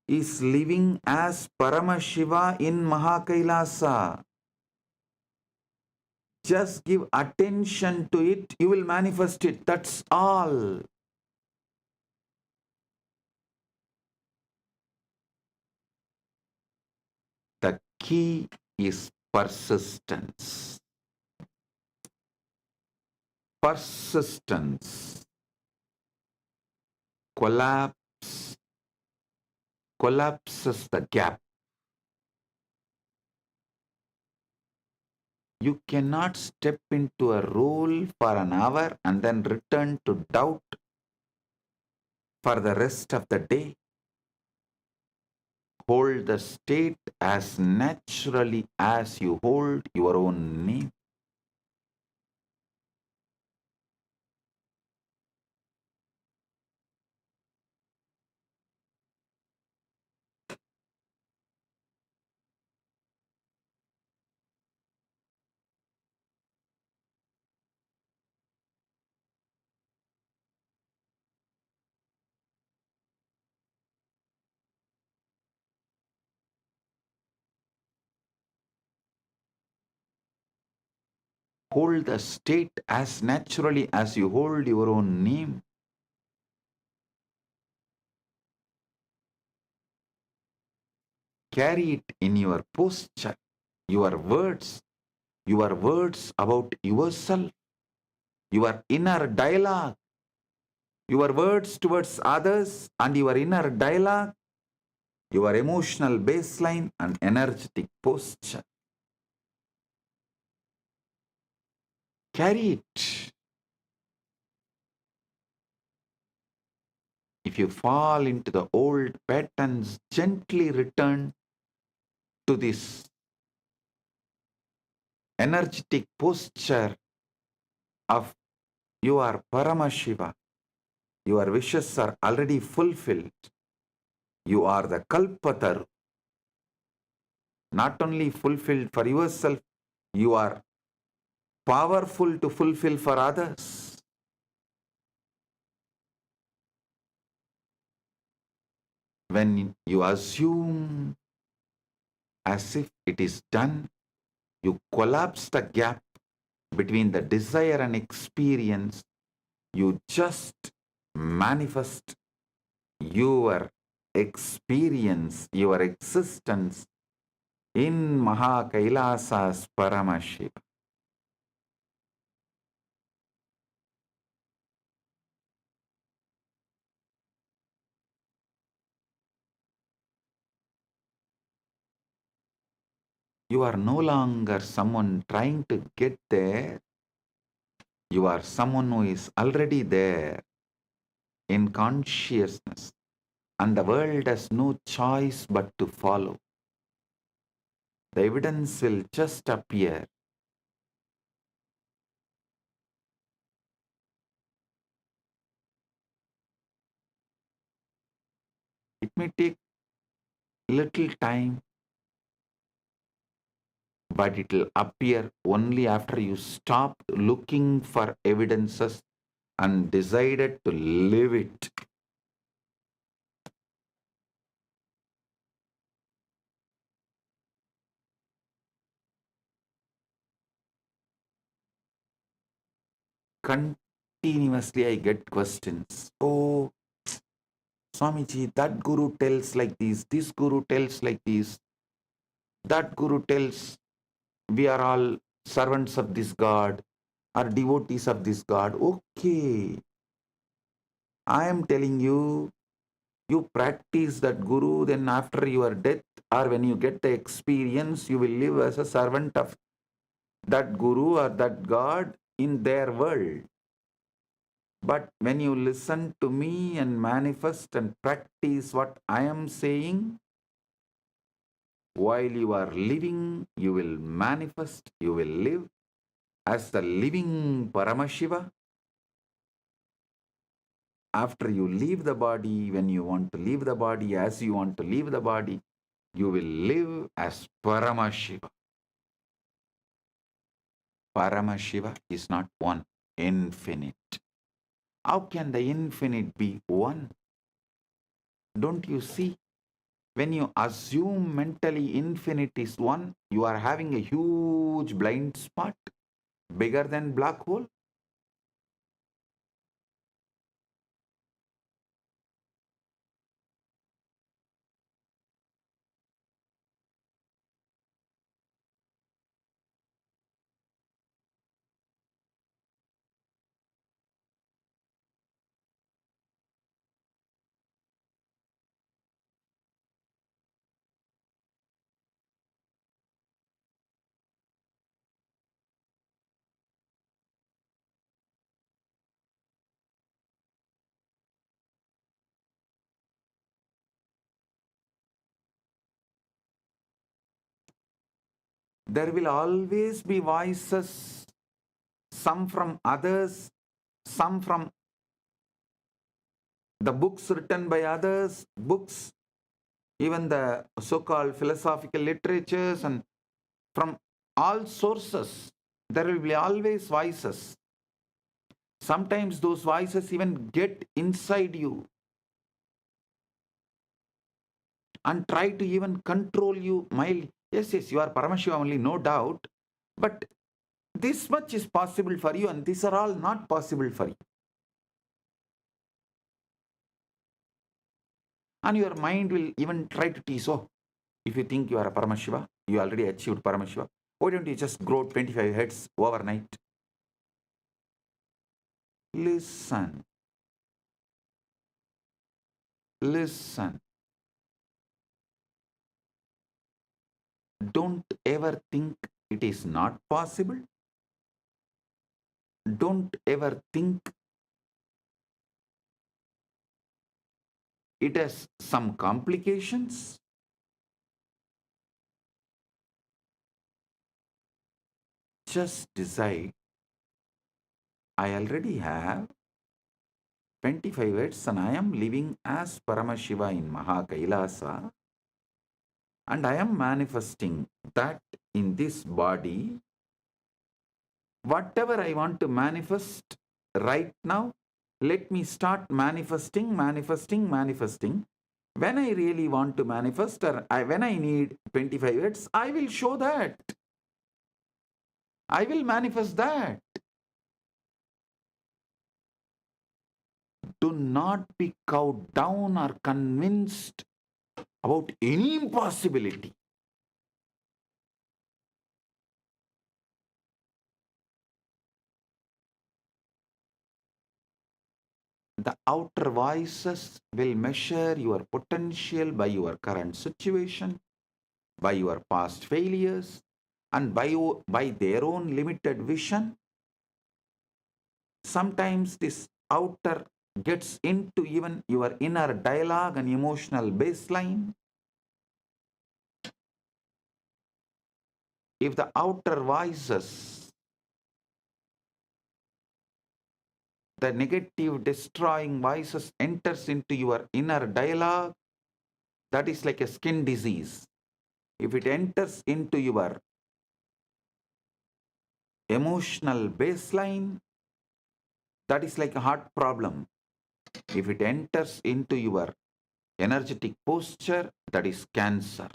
is living as Paramashiva in Mahakailasa. Just give attention to it, you will manifest it. That's all. key is persistence. Persistence. Collapse, collapses the gap. You cannot step into a role for an hour and then return to doubt for the rest of the day. Hold the state as naturally as you hold your own name. Hold the state as naturally as you hold your own name. Carry it in your posture, your words about yourself, your inner dialogue, your words towards others, and your inner dialogue, your emotional baseline and energetic posture. Carry it. If you fall into the old patterns, gently return to this energetic posture of you are Paramashiva. Your wishes are already fulfilled. You are the Kalpataru. Not only fulfilled for yourself, you are powerful to fulfill for others. When you assume as if it is done, you collapse the gap between the desire and experience. You just manifest your experience, your existence in Maha Kailasa's Paramashiva. You are no longer someone trying to get there. You are someone who is already there in consciousness, and the world has no choice but to follow. The evidence will just appear. It may take little time, but it will appear only after you stop looking for evidences and decided to live it. Continuously, I get questions. Oh, Swamiji, that guru tells like this guru tells like this, that guru tells we are all servants of this God, are devotees of this God. Okay, I am telling you, you practice that guru, then after your death or when you get the experience, you will live as a servant of that guru or that God in their world. But when you listen to me and manifest and practice what I am saying, while you are living, you will manifest, you will live as the living Paramashiva. After you leave the body, when you want to leave the body, as you want to leave the body, you will live as Paramashiva. Paramashiva is not one, infinite. How can the infinite be one? Don't you see? When you assume mentally infinite is one, you are having a huge blind spot, bigger than black hole. There will always be voices, some from others, some from the books written by others, books, even the so-called philosophical literatures, and from all sources, there will be always voices. Sometimes those voices even get inside you and try to even control you mildly. Yes, yes, you are Paramashiva only, no doubt. But this much is possible for you, and these are all not possible for you. And your mind will even try to tease, oh, if you think you are a Paramashiva, you already achieved Paramashiva, why don't you just grow 25 heads overnight? Listen. Listen. Don't ever think it is not possible. Don't ever think it has some complications. Just decide, I already have 25 heads and I am living as Paramashiva in Kailasa, and I am manifesting that in this body. Whatever I want to manifest right now, let me start manifesting, manifesting, manifesting. When I really want to manifest, or when I need 25 heads, I will show that. I will manifest that. Do not be cowed down or convinced about any impossibility. The outer voices will measure your potential by your current situation, by your past failures, and by their own limited vision. Sometimes this outer gets into even your inner dialogue and emotional baseline. If the outer voices, the negative destroying voices enters into your inner dialogue, that is like a skin disease. If it enters into your emotional baseline, that is like a heart problem. If it enters into your energetic posture, that is cancer.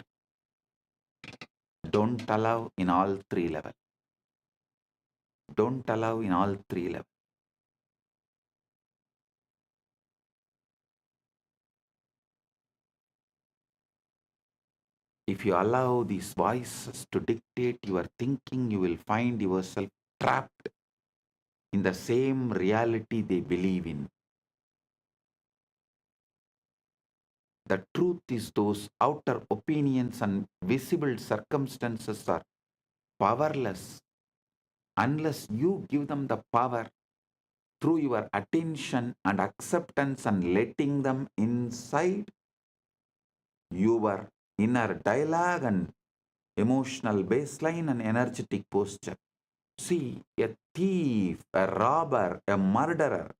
Don't allow in all three levels. Don't allow in all three levels. If you allow these voices to dictate your thinking, you will find yourself trapped in the same reality they believe in. The truth is, those outer opinions and visible circumstances are powerless unless you give them the power through your attention and acceptance and letting them inside your inner dialogue and emotional baseline and energetic posture. See, a thief, a robber, a murderer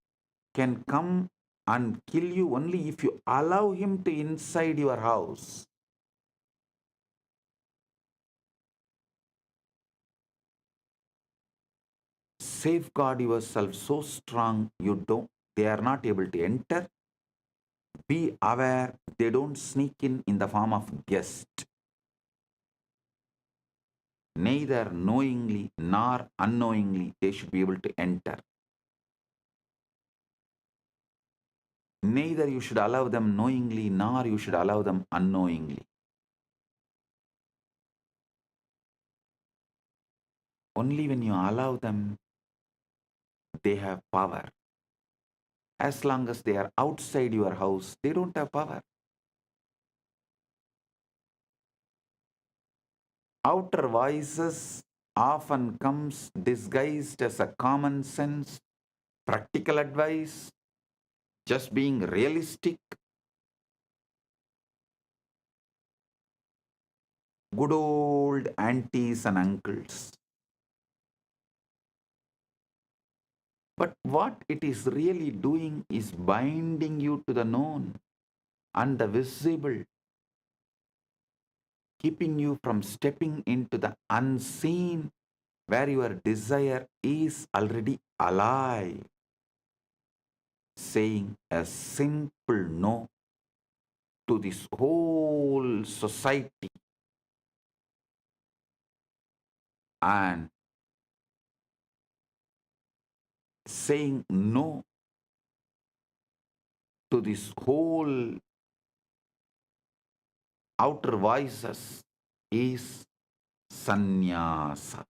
can come and kill you only if you allow him to inside your house. Safeguard yourself so strong they are not able to enter. Be aware they don't sneak in the form of guest. Neither knowingly nor unknowingly they should be able to enter. Neither you should allow them knowingly nor you should allow them unknowingly. Only when you allow them, they have power. As long as they are outside your house, they don't have power. Outer voices often comes disguised as a common sense, practical advice, just being realistic. good old aunties and uncles. But what it is really doing is binding you to the known and the visible, keeping you from stepping into the unseen where your desire is already alive, saying a simple no to this whole society and saying no to this whole outer voices is sannyasa.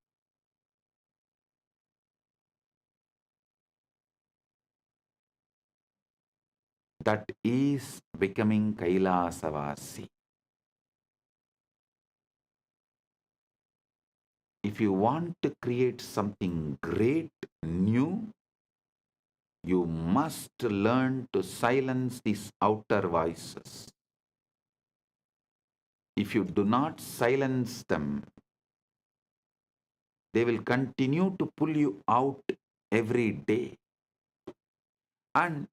That is becoming Kailasavasi. If you want to create something great, new, you must learn to silence these outer voices. If you do not silence them, they will continue to pull you out every day. And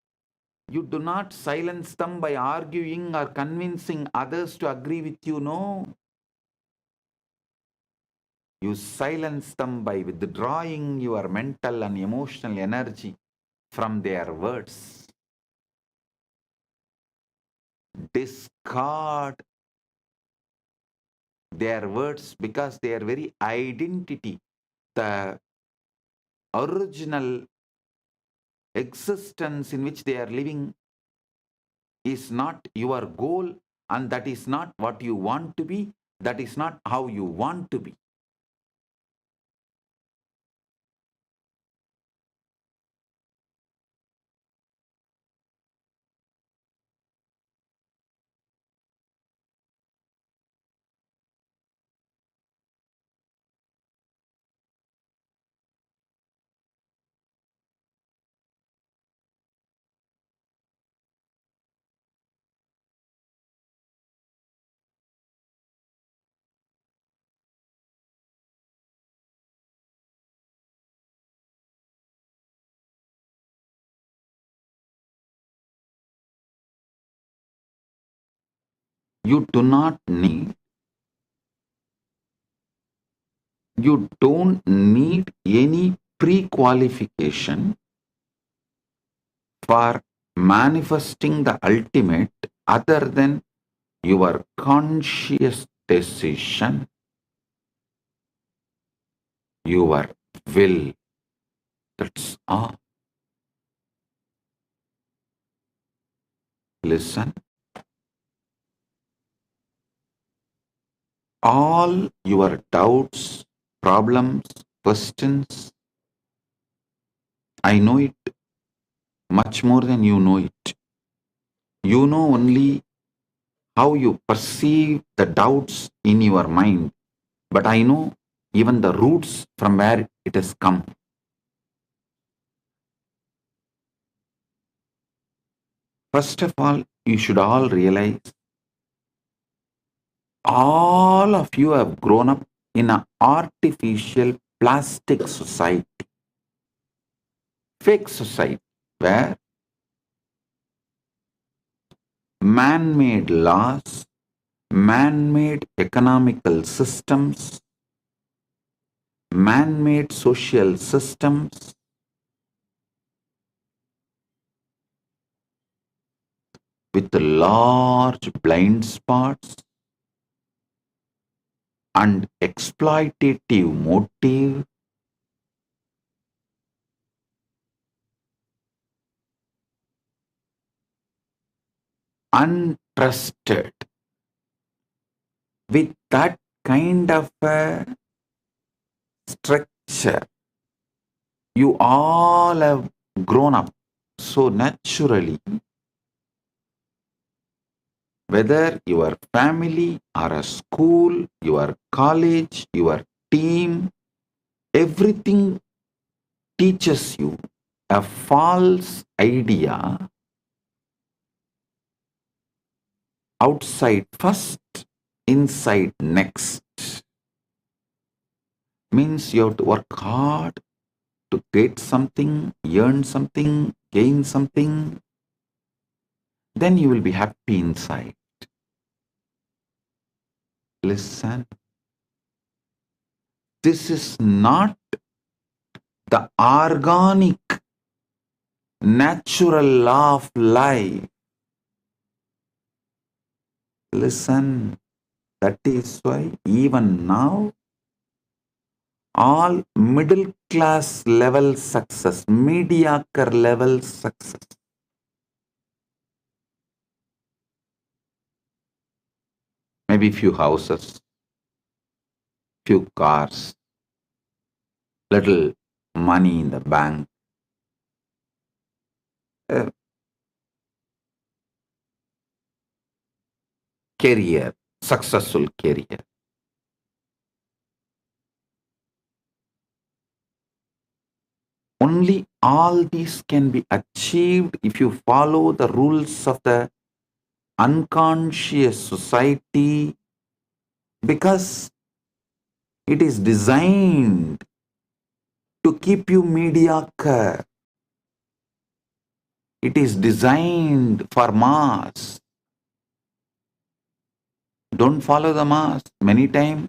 you do not silence them by arguing or convincing others to agree with you. No. You silence them by withdrawing your mental and emotional energy from their words. Discard their words because their very identity, the original existence in which they are living, is not your goal, and that is not what you want to be. That is not how you want to be. You do not need, you don't need any pre-qualification for manifesting the ultimate other than your conscious decision, your will. That's all. Listen. All your doubts, problems, questions, I know it much more than you know it. You know only how you perceive the doubts in your mind, but I know even the roots from where it has come. First of all, you should all realize all of you have grown up in an artificial plastic society, fake society, where man made laws, man made economical systems, man made social systems with large blind spots and exploitative motive untrusted. With that kind of a structure, you all have grown up so naturally, whether your family or a school, your college, your team, everything teaches you a false idea outside first inside next. Means you have to work hard to get something, earn something, gain something. Then you will be happy inside. Listen, this is not the organic, natural law of life. Listen, that is why even now, all middle class level success, mediocre level success, maybe few houses, few cars, little money in the bank, a career, successful career. Only all these can be achieved if you follow the rules of the unconscious society, because it is designed to keep you mediocre. It is designed for mass. Don't follow the mass. Many times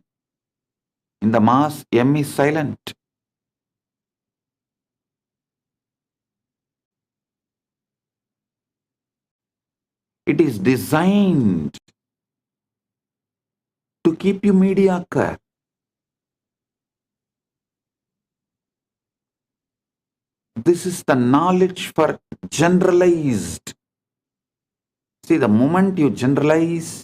in the mass, M is silent. It is designed to keep you mediocre. This is the knowledge for generalized. See, the moment you generalize,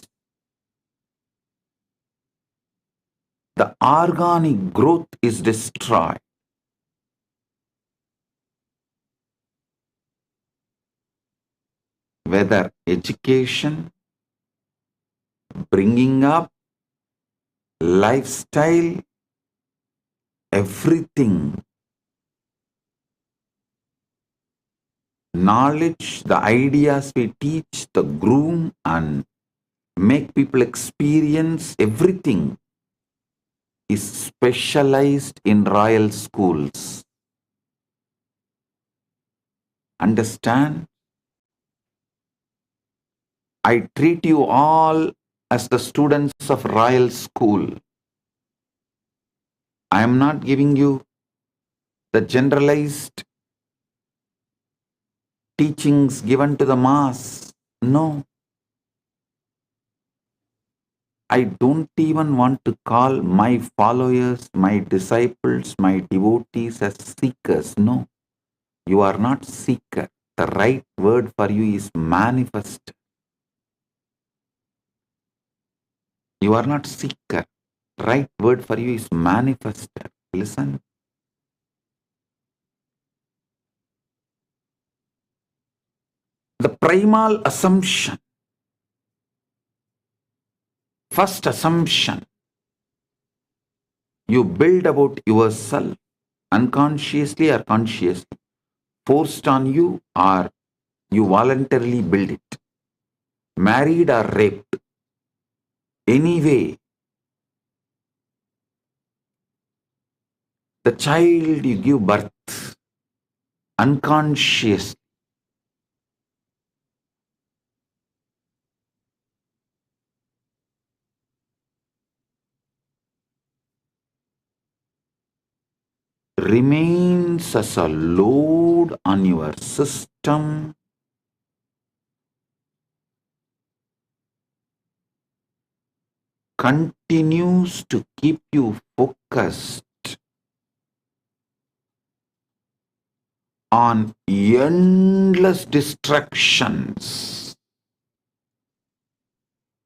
the organic growth is destroyed. Whether education, bringing up, lifestyle, everything. Knowledge, the ideas we teach, the groom and make people experience, everything is specialized in royal schools. Understand? I treat you all as the students of royal school. I am not giving you the generalized teachings given to the mass. No. I don't even want to call my followers, my disciples, my devotees as seekers. No. You are not seeker. The right word for you is manifest. You are not seeker. Right word for you is manifester. Listen. The primal assumption, first assumption you build about yourself, unconsciously or consciously, forced on you or you voluntarily build it, married or raped, anyway, the child you give birth unconsciously remains as a load on your system, continues to keep you focused on endless distractions.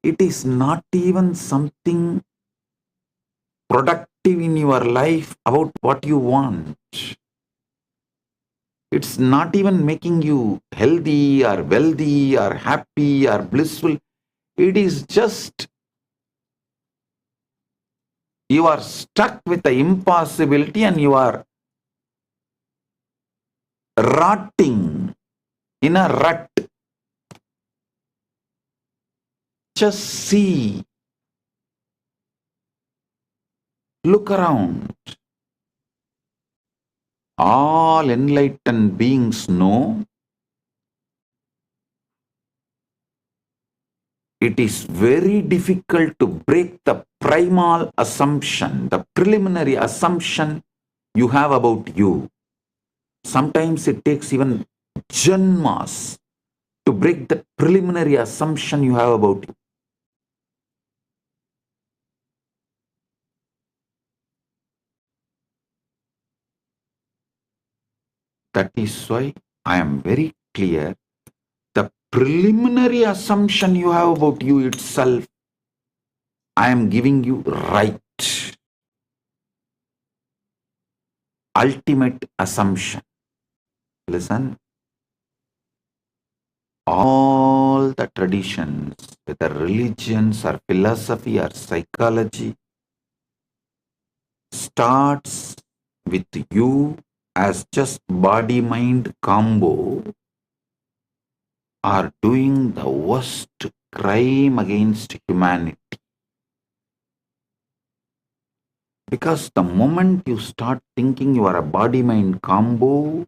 It is not even something productive in your life about what you want. It's not even making you healthy or wealthy or happy or blissful. It is just you are stuck with the impossibility and you are rotting in a rut. Just see Look around. All enlightened beings know it is very difficult to break the primal assumption, the preliminary assumption you have about you. Sometimes it takes even janmas to break the preliminary assumption you have about you. That is why I am very clear. The preliminary assumption you have about you itself, I am giving you right. Ultimate assumption. Listen, all the traditions, whether religions or philosophy or psychology, starts with you as just body-mind combo are doing the worst crime against humanity. Because the moment you start thinking you are a body-mind combo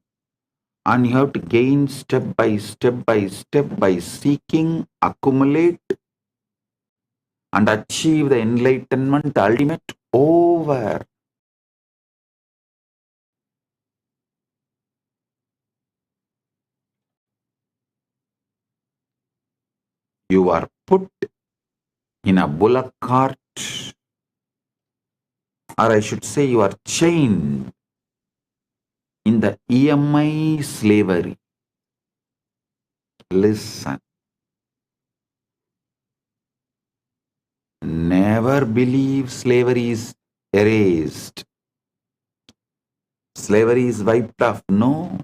and you have to gain step by step by seeking, accumulate and achieve the enlightenment, ultimate over. You are put in a bullock cart, or I should say you are chained in the EMI slavery. Listen, never believe slavery is erased. Slavery is wiped off. No,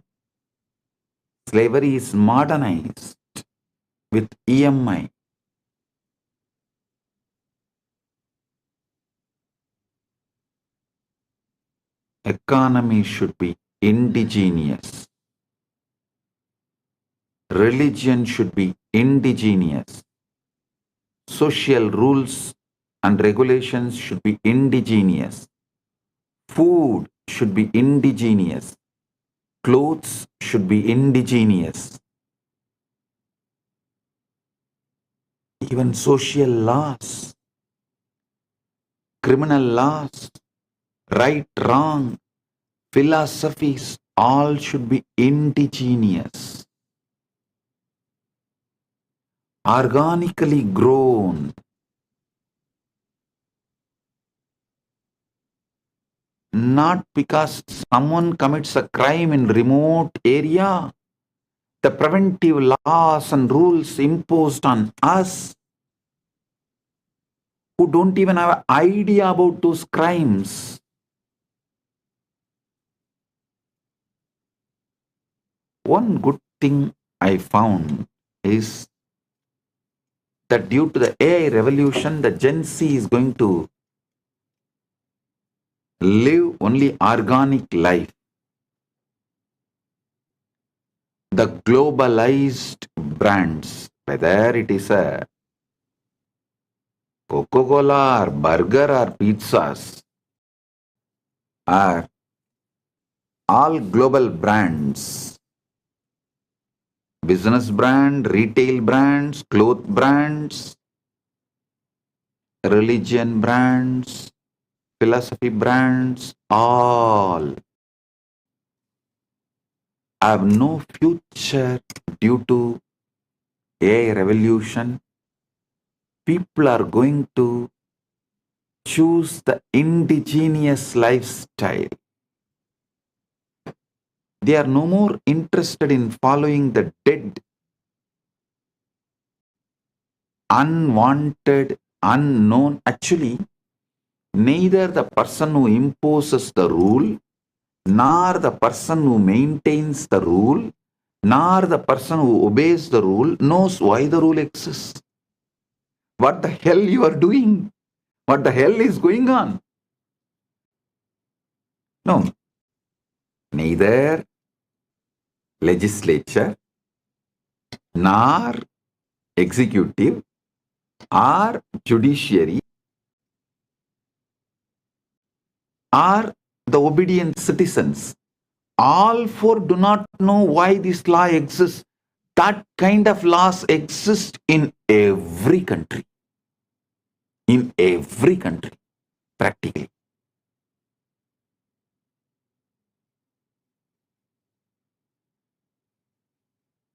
slavery is modernized with EMI. Economy should be indigenous. Religion should be indigenous. Social rules and regulations should be indigenous. Food should be indigenous. Clothes should be indigenous. Even social laws, criminal laws, right, wrong, philosophies, all should be indigenous. Organically grown. Not because someone commits a crime in remote area. The preventive laws and rules imposed on us who don't even have an idea about those crimes. One good thing I found is that due to the AI revolution, the Gen Z is going to live only organic life. The globalized brands, whether it is a Coca-Cola or burger or pizzas, are all global brands. Business brand, retail brands, cloth brands, religion brands, philosophy brands, all have no future due to AI revolution. People are going to choose the indigenous lifestyle. They are no more interested in following the dead, unwanted, unknown. Actually, neither the person who imposes the rule, nor the person who maintains the rule, nor the person who obeys the rule knows why the rule exists. What the hell you are doing? What the hell is going on? No, neither legislature nor executive or judiciary are the obedient citizens. All four do not know why this law exists. That kind of laws exist in every country. In every country, practically.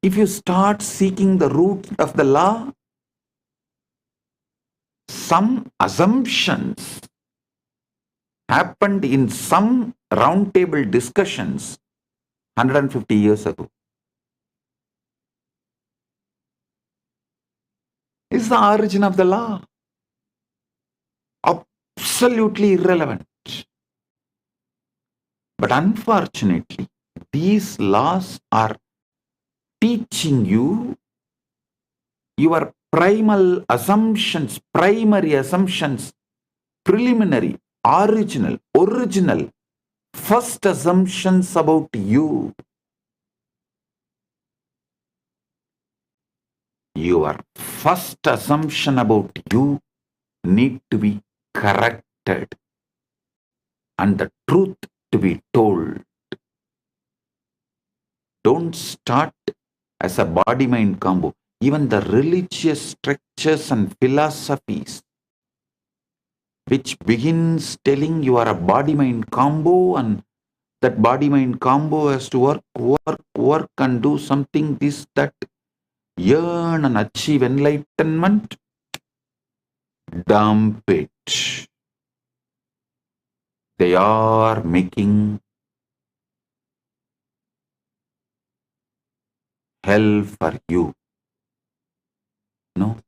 If you start seeking the root of the law, some assumptions happened in some roundtable discussions 150 years ago. Is the origin of the law absolutely irrelevant. But unfortunately, these laws are teaching you your primal assumptions, primary assumptions, preliminary, original, first assumptions about you. Your first assumption about you need to be corrected and the truth to be told. Don't start as a body-mind combo. Even the religious structures and philosophies which begins telling you are a body-mind combo and that body-mind combo has to work and do something, this, that, yearn and achieve enlightenment, dump it. They are making hell for you. No.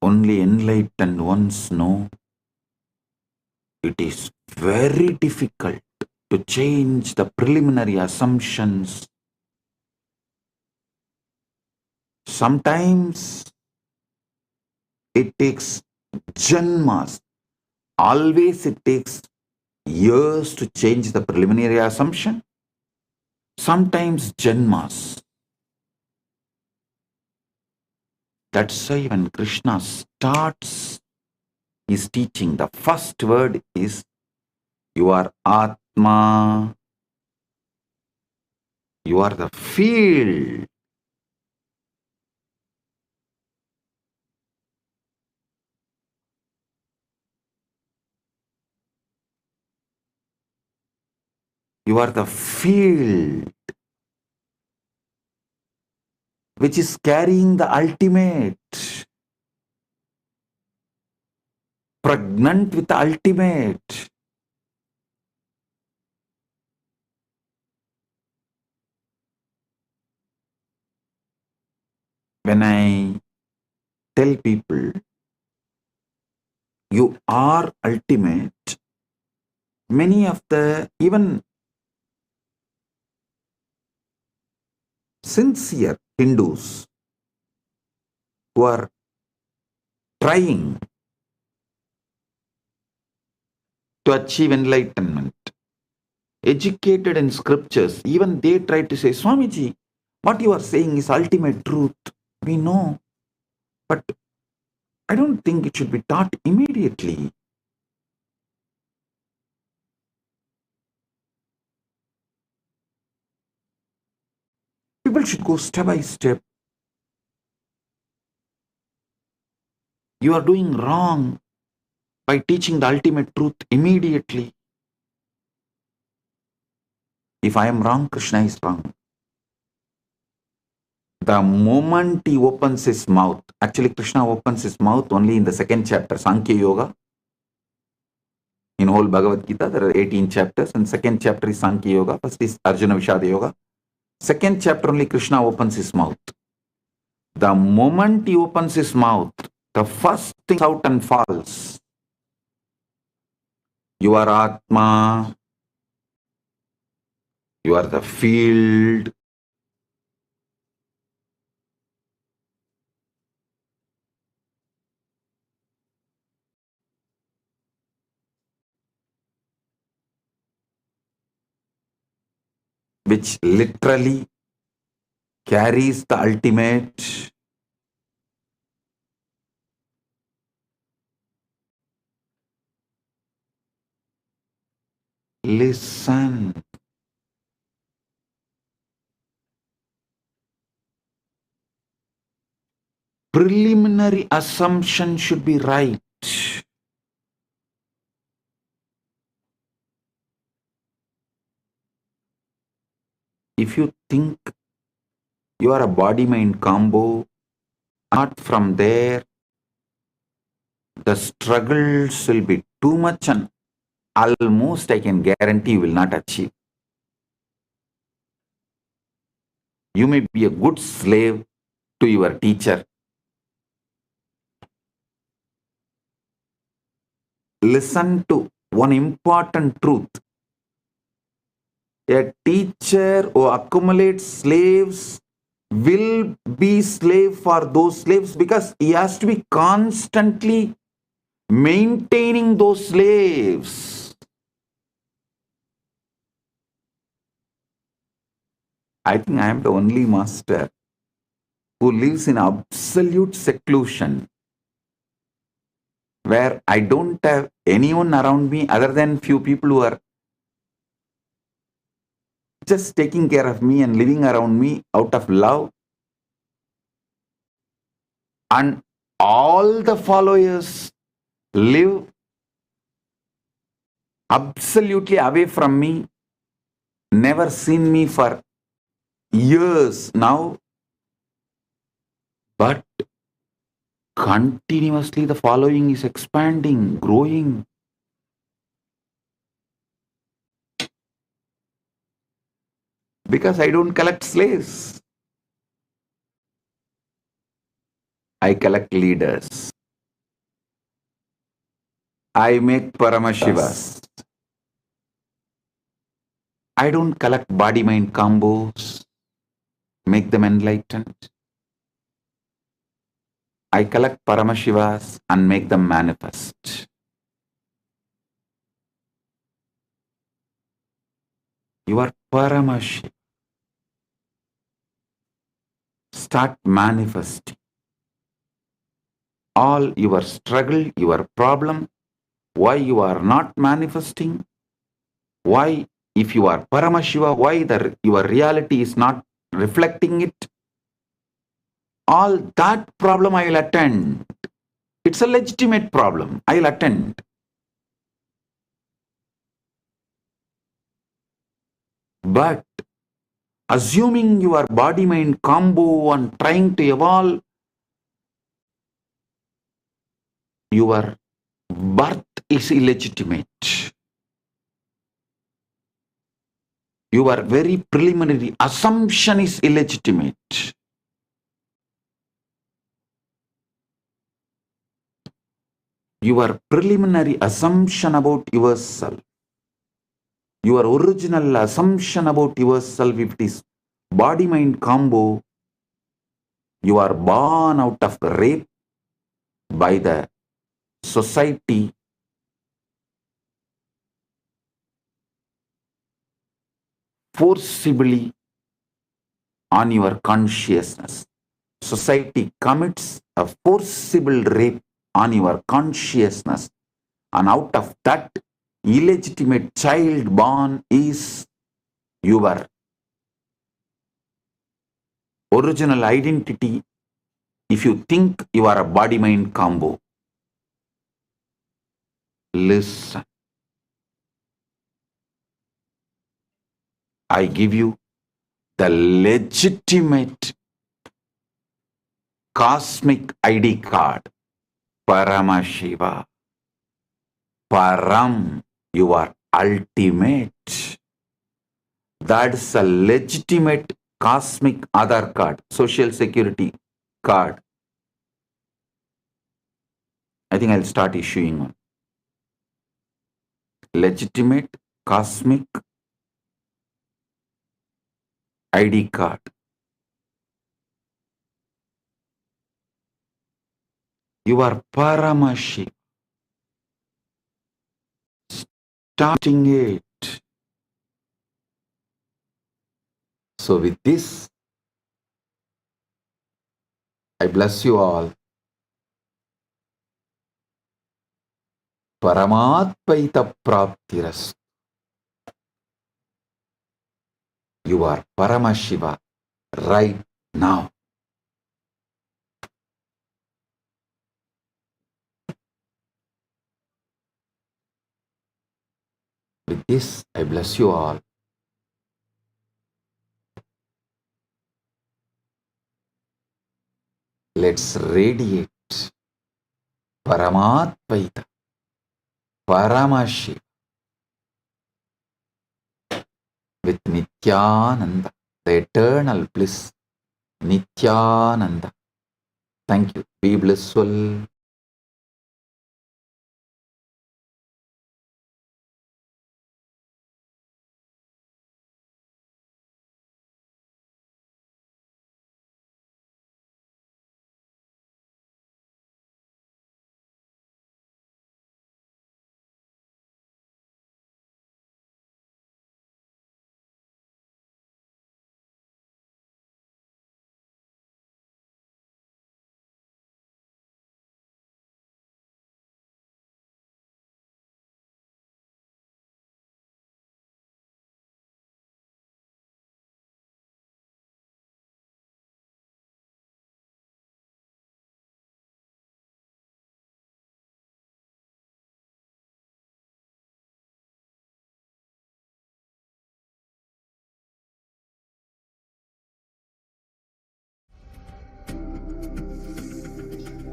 Only enlightened ones know it is very difficult to change the preliminary assumptions. Sometimes it takes janmas. Always it takes years to change the preliminary assumption. Sometimes janmas. That's why when Krishna starts his teaching, the first word is you are Atma. You are the field. You are the field which is carrying the ultimate, pregnant with the ultimate. When I tell people you are ultimate, many of the even sincere Hindus who are trying to achieve enlightenment, educated in scriptures, even they try to say, Swamiji, what you are saying is ultimate truth. We know, but I don't think it should be taught immediately. People should go step by step. You are doing wrong by teaching the ultimate truth immediately. If I am wrong, Krishna is wrong. The moment he opens his mouth, actually Krishna opens his mouth only in the second chapter, Sankhya Yoga. In whole Bhagavad Gita, there are 18 chapters, and second chapter is Sankhya Yoga. First is Arjuna Vishada Yoga. Second chapter only Krishna opens his mouth. The moment he opens his mouth, the first thing out and falls. You are Atma. You are the field. Which literally carries the ultimate. Listen. Preliminary assumption should be right. If you think you are a body-mind combo, not from there, the struggles will be too much and almost I can guarantee you will not achieve. You may be a good slave to your teacher. Listen to one important truth. A teacher who accumulates slaves will be slave for those slaves because he has to be constantly maintaining those slaves. I think I am the only master who lives in absolute seclusion where I don't have anyone around me other than few people who are just taking care of me and living around me out of love. And all the followers live absolutely away from me, never seen me for years now, but continuously the following is expanding, growing. Because I don't collect slaves, I collect leaders. I make Paramashivas. I don't collect body mind combos, make them enlightened. I collect Paramashivas and make them manifest. You are Paramashiva. Start manifesting. All your struggle, your problem, why you are not manifesting, why if you are Paramashiva, why your reality is not reflecting it, all that problem I will attend. It's a legitimate problem. I'll attend. But assuming your body-mind combo and trying to evolve, your birth is illegitimate. Your very preliminary assumption is illegitimate. Your preliminary assumption about yourself, your original assumption about yourself, if it is body-mind combo, you are born out of rape by the society, forcibly on your consciousness. Society commits a forcible rape on your consciousness, and out of that illegitimate child born is your original identity. If you think you are a body-mind combo, listen. I give you the legitimate cosmic ID card, Paramashiva. Param, you are ultimate. That's a legitimate cosmic Aadhaar card, social security card. I think I'll start issuing one. Legitimate cosmic ID card. You are Paramashi. Starting it. So with this, I bless you all. Paramatpaita praptiras. You are Paramashiva right now. With this, I bless you all. Let's radiate Paramatvaita, Paramashiva with Nityananda, the eternal bliss, Nityananda. Thank you. Be blissful.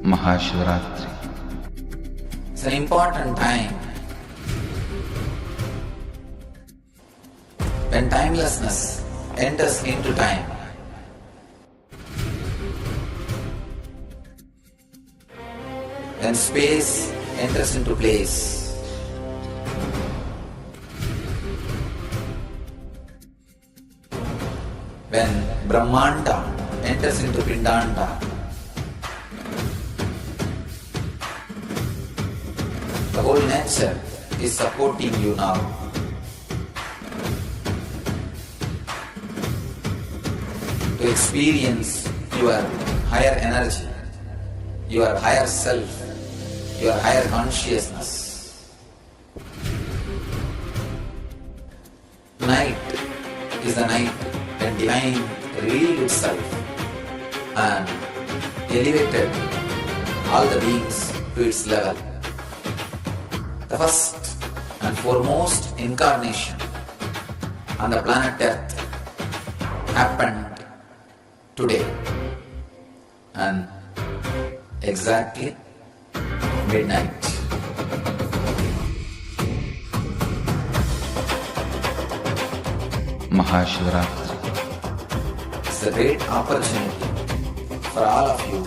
Mahashivratri. It's an important time when timelessness enters into time. When space enters into place. When Brahmanda enters into Pindanda. The whole nature is supporting you now. To experience your higher energy, your higher self, your higher consciousness. Night is the night when divine revealed itself and elevated all the beings to its level. The first and foremost incarnation on the planet Earth happened today and exactly midnight. Mahashivratri. It's a great opportunity for all of you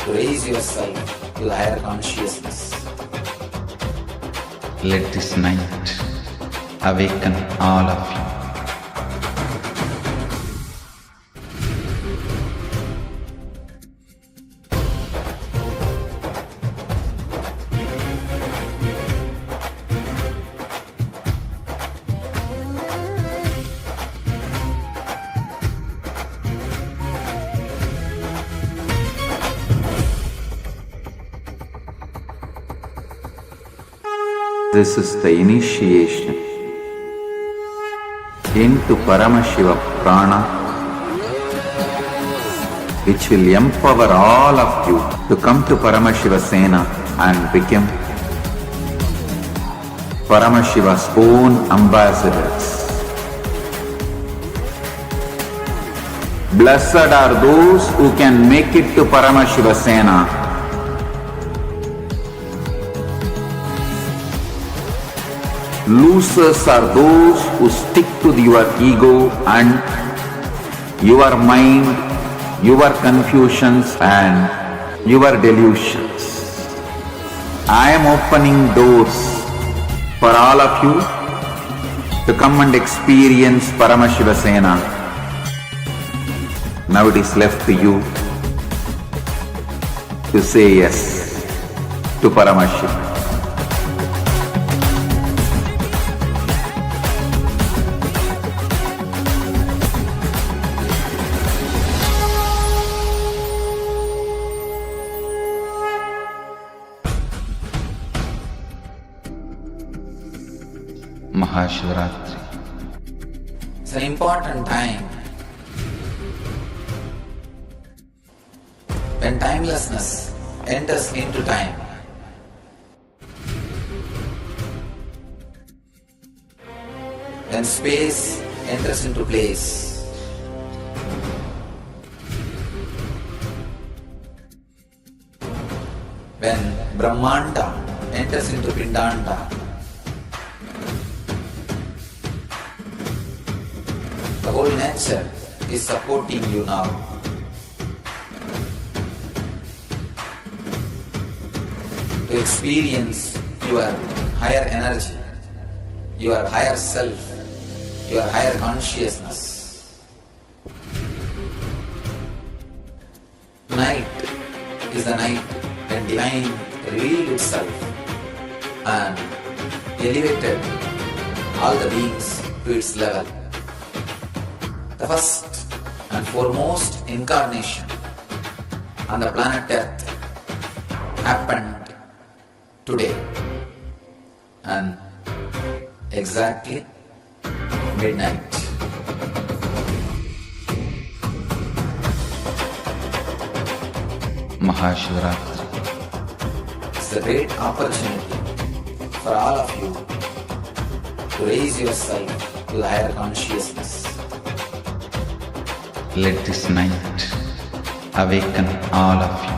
to raise yourself to the higher consciousness. Let this night awaken all of you. This is the initiation into Paramashiva Prana, which will empower all of you to come to Paramashiva Sena and become Paramashiva's own ambassadors. Blessed are those who can make it to Paramashiva Sena. Losers are those who stick to your ego and your mind, your confusions and your delusions. I am opening doors for all of you to come and experience Paramashiva Sena. Now it is left to you to say yes to Paramashiva. Mahashivratri. It's an important time when timelessness enters into time. When space enters into place. When Brahmanda enters into Pindanda. The whole nature is supporting you now. To experience your higher energy, your higher self, your higher consciousness. Night is the night when divine revealed itself and elevated all the beings to its level. The first and foremost incarnation on the planet Earth happened today, and exactly midnight. Mahashivratri. It's a great opportunity for all of you to raise yourself to the higher consciousness. Let this night awaken all of you.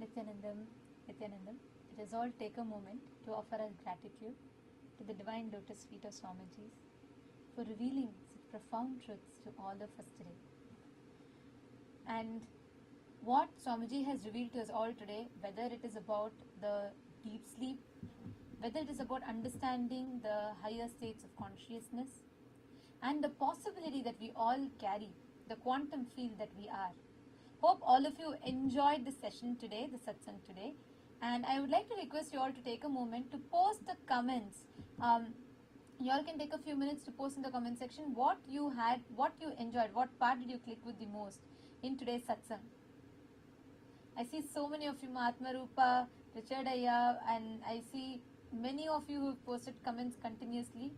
Nityanandam, Nityanandam, let us all take a moment to offer our gratitude to the divine lotus feet of Swamiji for revealing such profound truths to all of us today. And what Swamiji has revealed to us all today, whether it is about the deep sleep, whether it is about understanding the higher states of consciousness, and the possibility that we all carry, the quantum field that we are. Hope all of you enjoyed the session today, the satsang today. And I would like to request you all to take a moment to post the comments. You all can take a few minutes to post in the comment section what you had, what you enjoyed, what part did you click with the most in today's satsang. I see so many of you, Mahatma Rupa, Richard Ayya, and I see many of you who posted comments continuously.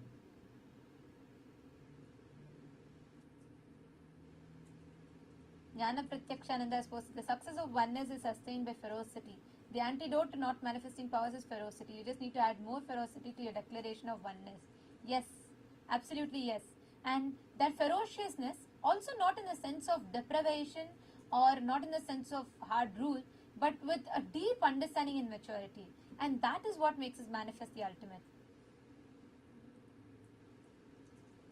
Jnana Pratyakshananda has posted, the success of oneness is sustained by ferocity. The antidote to not manifesting powers is ferocity. You just need to add more ferocity to your declaration of oneness. Yes, absolutely yes. And that ferociousness, also not in the sense of deprivation or not in the sense of hard rule, but with a deep understanding and maturity. And that is what makes us manifest the ultimate.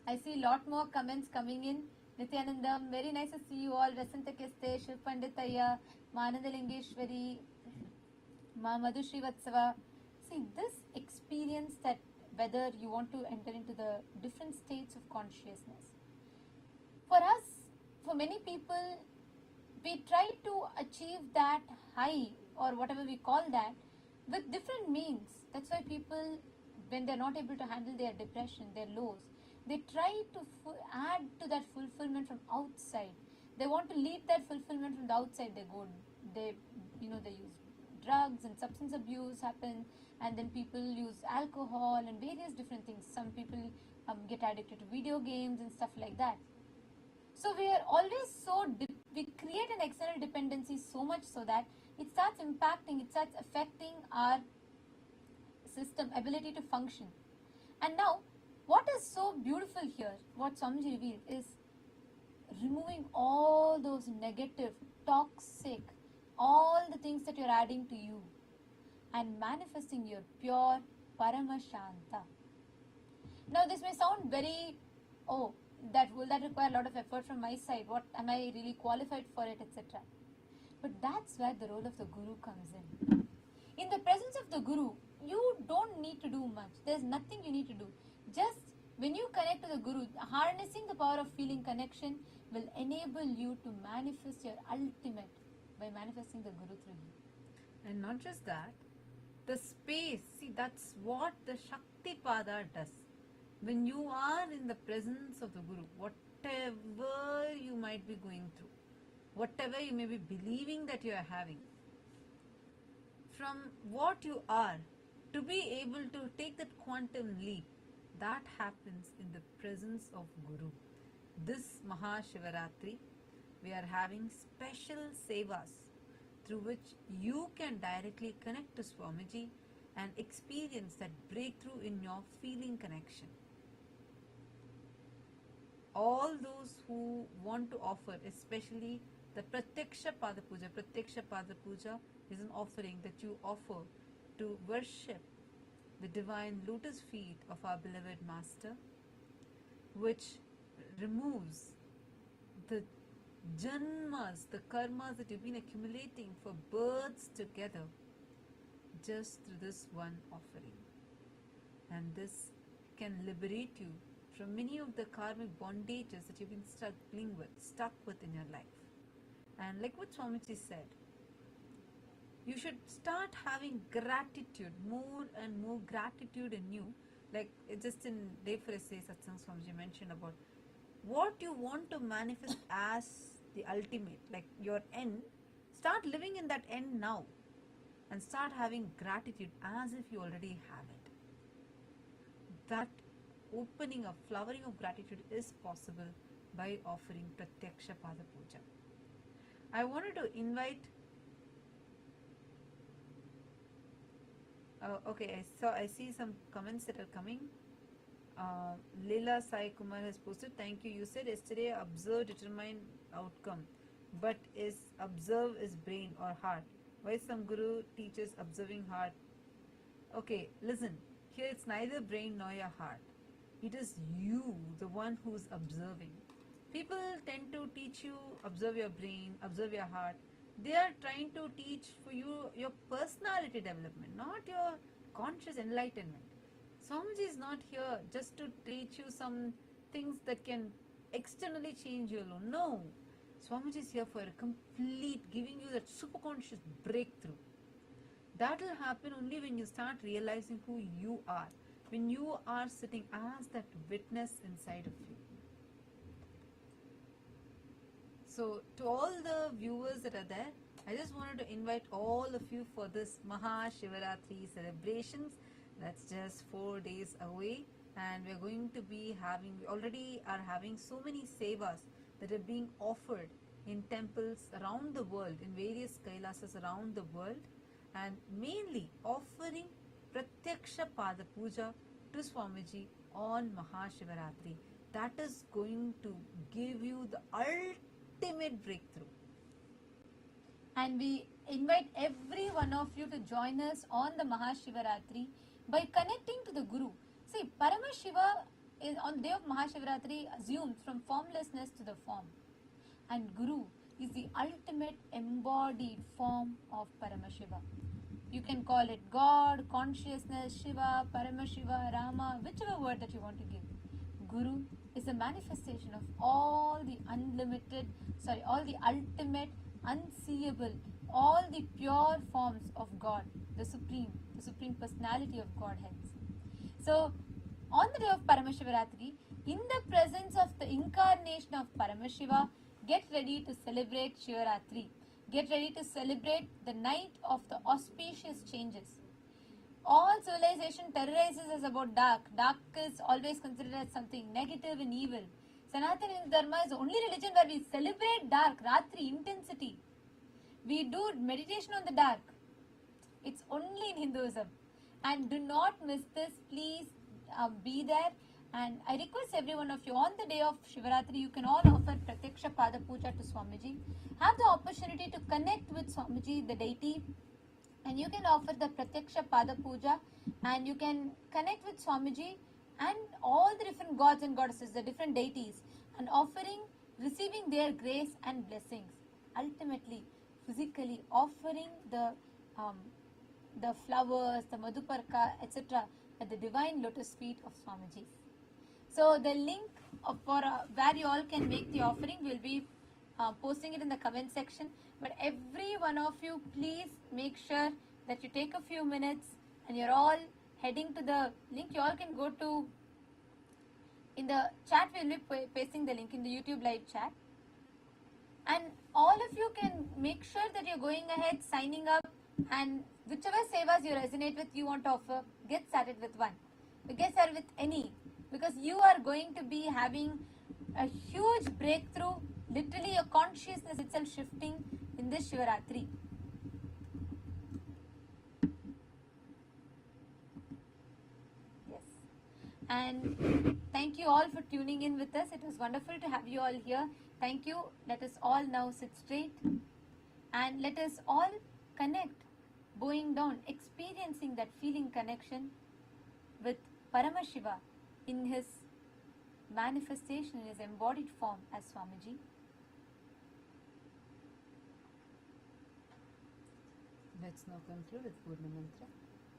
I see a lot more comments coming in. Nityanandam, very nice to see you all. Rasanta Kiste, Shiv Pandit Ayya, Mananda Lingeshwari. Ma Madhushri Vatsava. See, this experience that whether you want to enter into the different states of consciousness. For us, for many people, we try to achieve that high or whatever we call that with different means. That's why people, when they're not able to handle their depression, their lows, they try to add to that fulfillment from outside. They want to lead that fulfillment from the outside. They use drugs and substance abuse happen, and then people use alcohol and various different things. Some people get addicted to video games and stuff like that. So we are always we create an external dependency so much so that it starts impacting, it starts affecting our system ability to function. And now, what is so beautiful here, what Swamiji revealed, is removing all those negative, toxic, all the things that you're adding to you, and manifesting your pure Paramashanta. Now, this may sound very, oh, will that require a lot of effort from my side? What am I really qualified for it, etc. But that's where the role of the Guru comes in. In the presence of the Guru, you don't need to do much. There's nothing you need to do. Just when you connect to the Guru, harnessing the power of feeling connection will enable you to manifest your ultimate by manifesting the Guru through you. And not just that, the space, see, that's what the Shakti Pada does. When you are in the presence of the Guru, whatever you might be going through, whatever you may be believing that you are having, from what you are, to be able to take that quantum leap, that happens in the presence of Guru. This Mahashivaratri, we are having special sevas through which you can directly connect to Swamiji and experience that breakthrough in your feeling connection. All those who want to offer, especially the Pratyaksha Pada Puja. Pratyaksha Pada Puja is an offering that you offer to worship the divine lotus feet of our beloved Master, which removes the janmas, the karmas that you've been accumulating for births together just through this one offering. And this can liberate you from many of the karmic bondages that you've been stuck with in your life. And like what Swamiji said, you should start having gratitude, more and more gratitude in you. Like just in Day for Essay Satsang, Swamiji mentioned about what you want to manifest as the ultimate, like your end. Start living in that end now and start having gratitude as if you already have it. That opening of, flowering of gratitude is possible by offering Pratyaksha Pada Puja. I wanted to invite I see some comments that are coming. Leela Sai Kumar has posted, thank you. You said yesterday observe determine outcome, but is observe is brain or heart? Why some guru teaches observing heart? Okay, listen, here it's neither brain nor your heart. It is you, the one who's observing. People tend to teach you observe your brain, observe your heart. They are trying to teach for you your personality development, not your conscious enlightenment. Swamiji is not here just to teach you some things that can externally change you alone. No. Swamiji is here for a complete, giving you that superconscious breakthrough. That will happen only when you start realizing who you are, when you are sitting as that witness inside of you. So, to all the viewers that are there, I just wanted to invite all of you for this Mahashivaratri celebrations. That's just 4 days away, and we're going to be having, we already are having so many sevas that are being offered in temples around the world, in various Kailasas around the world, and mainly offering Pratyaksha Pada Puja to Swamiji on Mahashivaratri. That is going to give you the ultimate breakthrough. And we invite every one of you to join us on the Mahashivaratri by connecting to the Guru. See, Paramashiva is on the day of Mahashivaratri assumes from formlessness to the form. And Guru is the ultimate embodied form of Paramashiva. You can call it God, consciousness, Shiva, Paramashiva, Rama, whichever word that you want to give. Guru is a manifestation of all the all the ultimate, unseeable, all the pure forms of God, the Supreme Personality of Godheads. So, on the day of Paramashivaratri, in the presence of the incarnation of Paramashiva, get ready to celebrate Shivaratri. Get ready to celebrate the night of the auspicious changes. All civilization terrorizes us about dark. Dark is always considered as something negative and evil. Sanatana Hindu Dharma is the only religion where we celebrate dark, Ratri, intensity. We do meditation on the dark. It's only in Hinduism. And do not miss this. Please be there. And I request every one of you, on the day of Shivaratri, you can all offer Pratyaksha Pada Puja to Swamiji. Have the opportunity to connect with Swamiji, the deity. And you can offer the Pratyaksha Pada Puja. And you can connect with Swamiji and all the different gods and goddesses, the different deities. And receiving their grace and blessings. Ultimately, physically offering the flowers, the madhuparka, etc. at the divine lotus feet of Swamiji. So the link for where you all can make the offering, will be posting it in the comment section. But every one of you, please make sure that you take a few minutes and you're all heading to the link. You all can go to, in the chat we'll be pasting the link in the YouTube live chat. And all of you can make sure that you're going ahead, signing up, and whichever sevas you resonate with, you want to offer, get started with one. Get started with any, because you are going to be having a huge breakthrough, literally your consciousness itself shifting in this Shivaratri. Yes. And thank you all for tuning in with us. It was wonderful to have you all here. Thank you. Let us all now sit straight and let us all connect, bowing down, experiencing that feeling connection with Paramashiva in his manifestation, in his embodied form as Swamiji. Let's now conclude with Purna Mantra.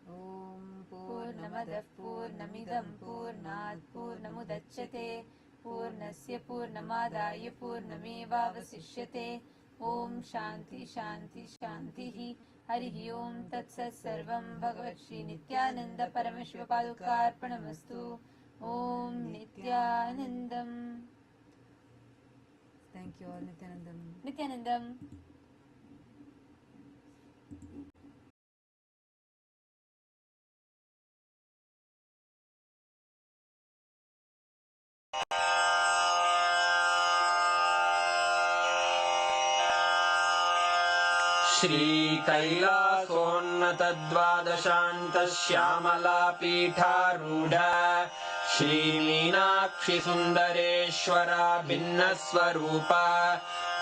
Om Purnamadav Purnamidam Purnat Purnamudachyate Purnasya Purnamadaya Purnamevavasishyate. Om Shanti Shanti Shanti Harihi Om Tatsat Sarvam Bhagavat Shri Nityananda Paramashiva Padukarpanamastu. Om Nityanandam. Thank you all, Nityanandam. Nityanandam. Shri कैलासोन्नतद्वादशान्त Shyamala पीठारूढ Shri Meenakshi सुन्दरेश्वरा भिन्नस्वरूप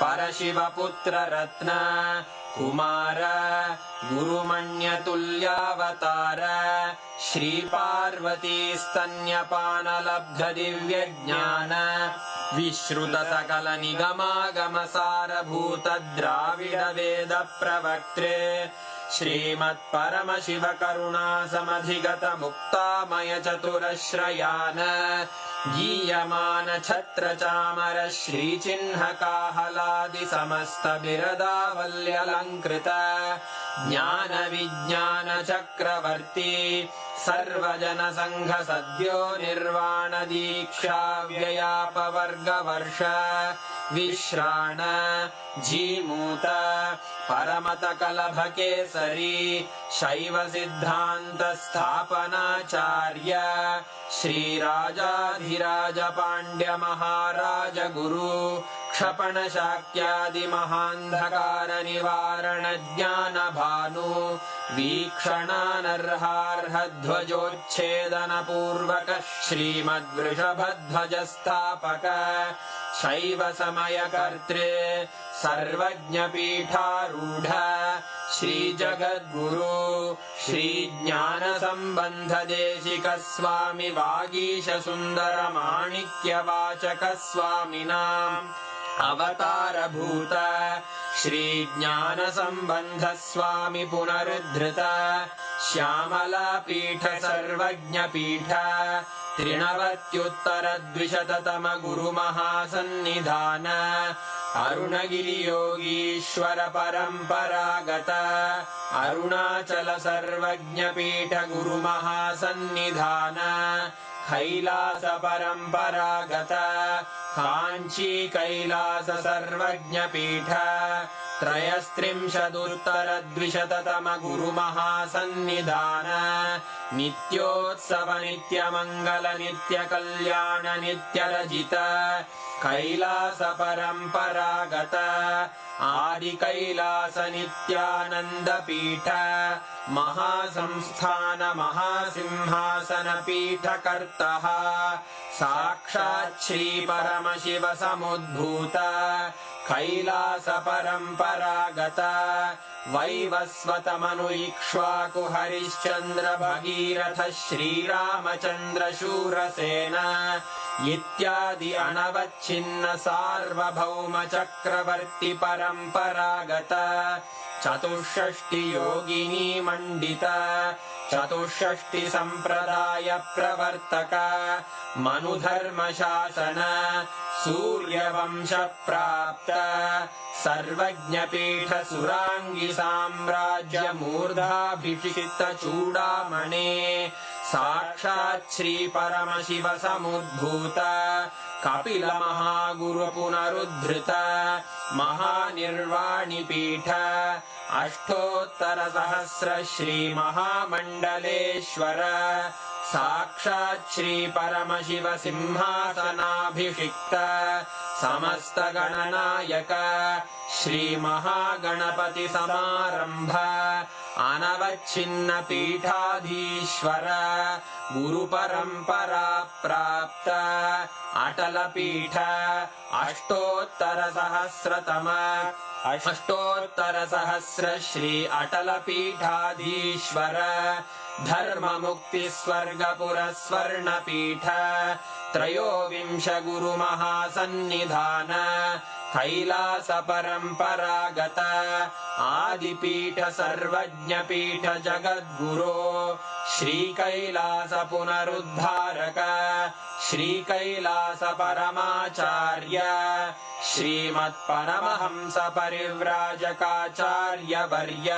परशिवपुत्र रत्न कुमार गुरुमण्यतुल्यावतार श्री पार्वती स्तन्यपानलब्ध दिव्यज्ञान विश्रुत सकल निगमागम सारभूत द्राविड वेद प्रवक्त्रे श्रीमत्परमशिव करुणा समधिगत मुक्तामय चतुरश्रयान गीयमान छत्र चामर श्रीचिह्न काहलादि समस्त बिरदावल्यलङ्कृत ज्ञान विज्ञान चक्रवर्ती सर्वजन संघ सद्यो निर्वाण दीक्षा व्ययापवर्गवर्ष विश्राण जीमूत परमत कलभ केसरी शैव सिद्धांत स्थापनाचार्य श्रीराजाधिराज पांड्य महाराज गुरु क्षपण शाक्यादि महांधकार निवारण ज्ञान भानु वीक्षणानर्हार्ह ध्वजोच्छेदन पूर्वक श्रीमद्वृषभध्वज स्थापक शैव समय कर्त्रे सर्वज्ञ पीठारूढ़ श्री जगद्गुरु श्री ज्ञान संबंध देशिक स्वामी वागीश सुंदर माणिक्य वाचक स्वामिनां अवतारभूत श्रीज्ञानसम्बन्धस्वामि पुनरुद्धृत श्यामलापीठ सर्वज्ञपीठ त्रिनवत्युत्तरद्विशततम गुरुमहासन्निधान अरुणगिरियोगीश्वर परम्परागत अरुणाचल सर्वज्ञपीठ गुरुमहासन्निधान कैलास परम्परागत काञ्ची कैलास सर्वज्ञपीठ त्रयस्त्रिंशदुत्तरद्विशततम गुरुमहासन्निधान नित्योत्सव नित्यमङ्गल नित्यकल्याण नित्यरजित कैलास परम्परागत आदिकैलास नित्यानन्दपीठ महासंस्थान महासिंहासन पीठकर्तः साक्षात् श्री परमशिव समुद्भूत कैलास परम्परागत वैवस्वतमनु इक्ष्वाकु हरिश्चन्द्र भगीरथ श्रीरामचन्द्र शूरसेन इत्यादि अनवच्छिन्न सार्वभौम चक्रवर्ति परम्परागत चतुष्षष्टि योगिनी मण्डित चतुष्षष्टि सम्प्रदाय प्रवर्तक मनुधर्मशासन सूर्यवंश प्राप्त सर्वज्ञपीठ सुराङ्गी साम्राज्य मूर्धाभिषिक्त चूडामणे साक्षात् श्री परमशिव समुद्भूत कपिल महागुरु पुनरुद्धृत महानिर्वाणिपीठ अष्टोत्तर सहस्र श्री महामण्डलेश्वर साक्षात् श्री परमशिव सिंहासनाभिषिक्त समस्त गणनायक श्री महागणपति समारंभ अनवच्छिन्न पीठाधीश्वर गुरु परंपरा प्राप्त अटल पीठ अष्टोत्तर सहस्र श्री अटल पीठाधीश्वर धर्म मुक्ति स्वर्गपुर स्वर्ण पीठ त्रयोविंश गुरु महासन्निधान कैलास परम्परागत आदिपीठ सर्वज्ञपीठ जगद्गुरो श्री कैलास पुनरुद्धारक श्री कैलास परमाचार्य श्रीमत्परमहंस परिव्राजकाचार्य वर्य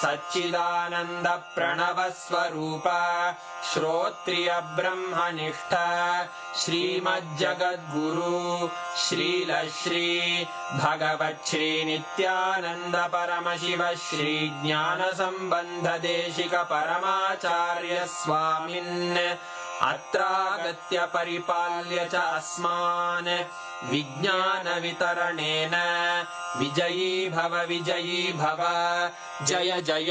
सच्चिदानंद प्रणव स्वरूप श्रोत्रिय ब्रह्मनिष्ठ श्रीमज्जगद्गुरु श्रील श्री भगवत् श्री नित्यानंद परमशिव श्री ज्ञान संबंध देशिक परमाचार्य स्वामिन् अत्रागत्य परिपाल्य च अस्मान् विज्ञान वितरणेन विजयी भव जय जय।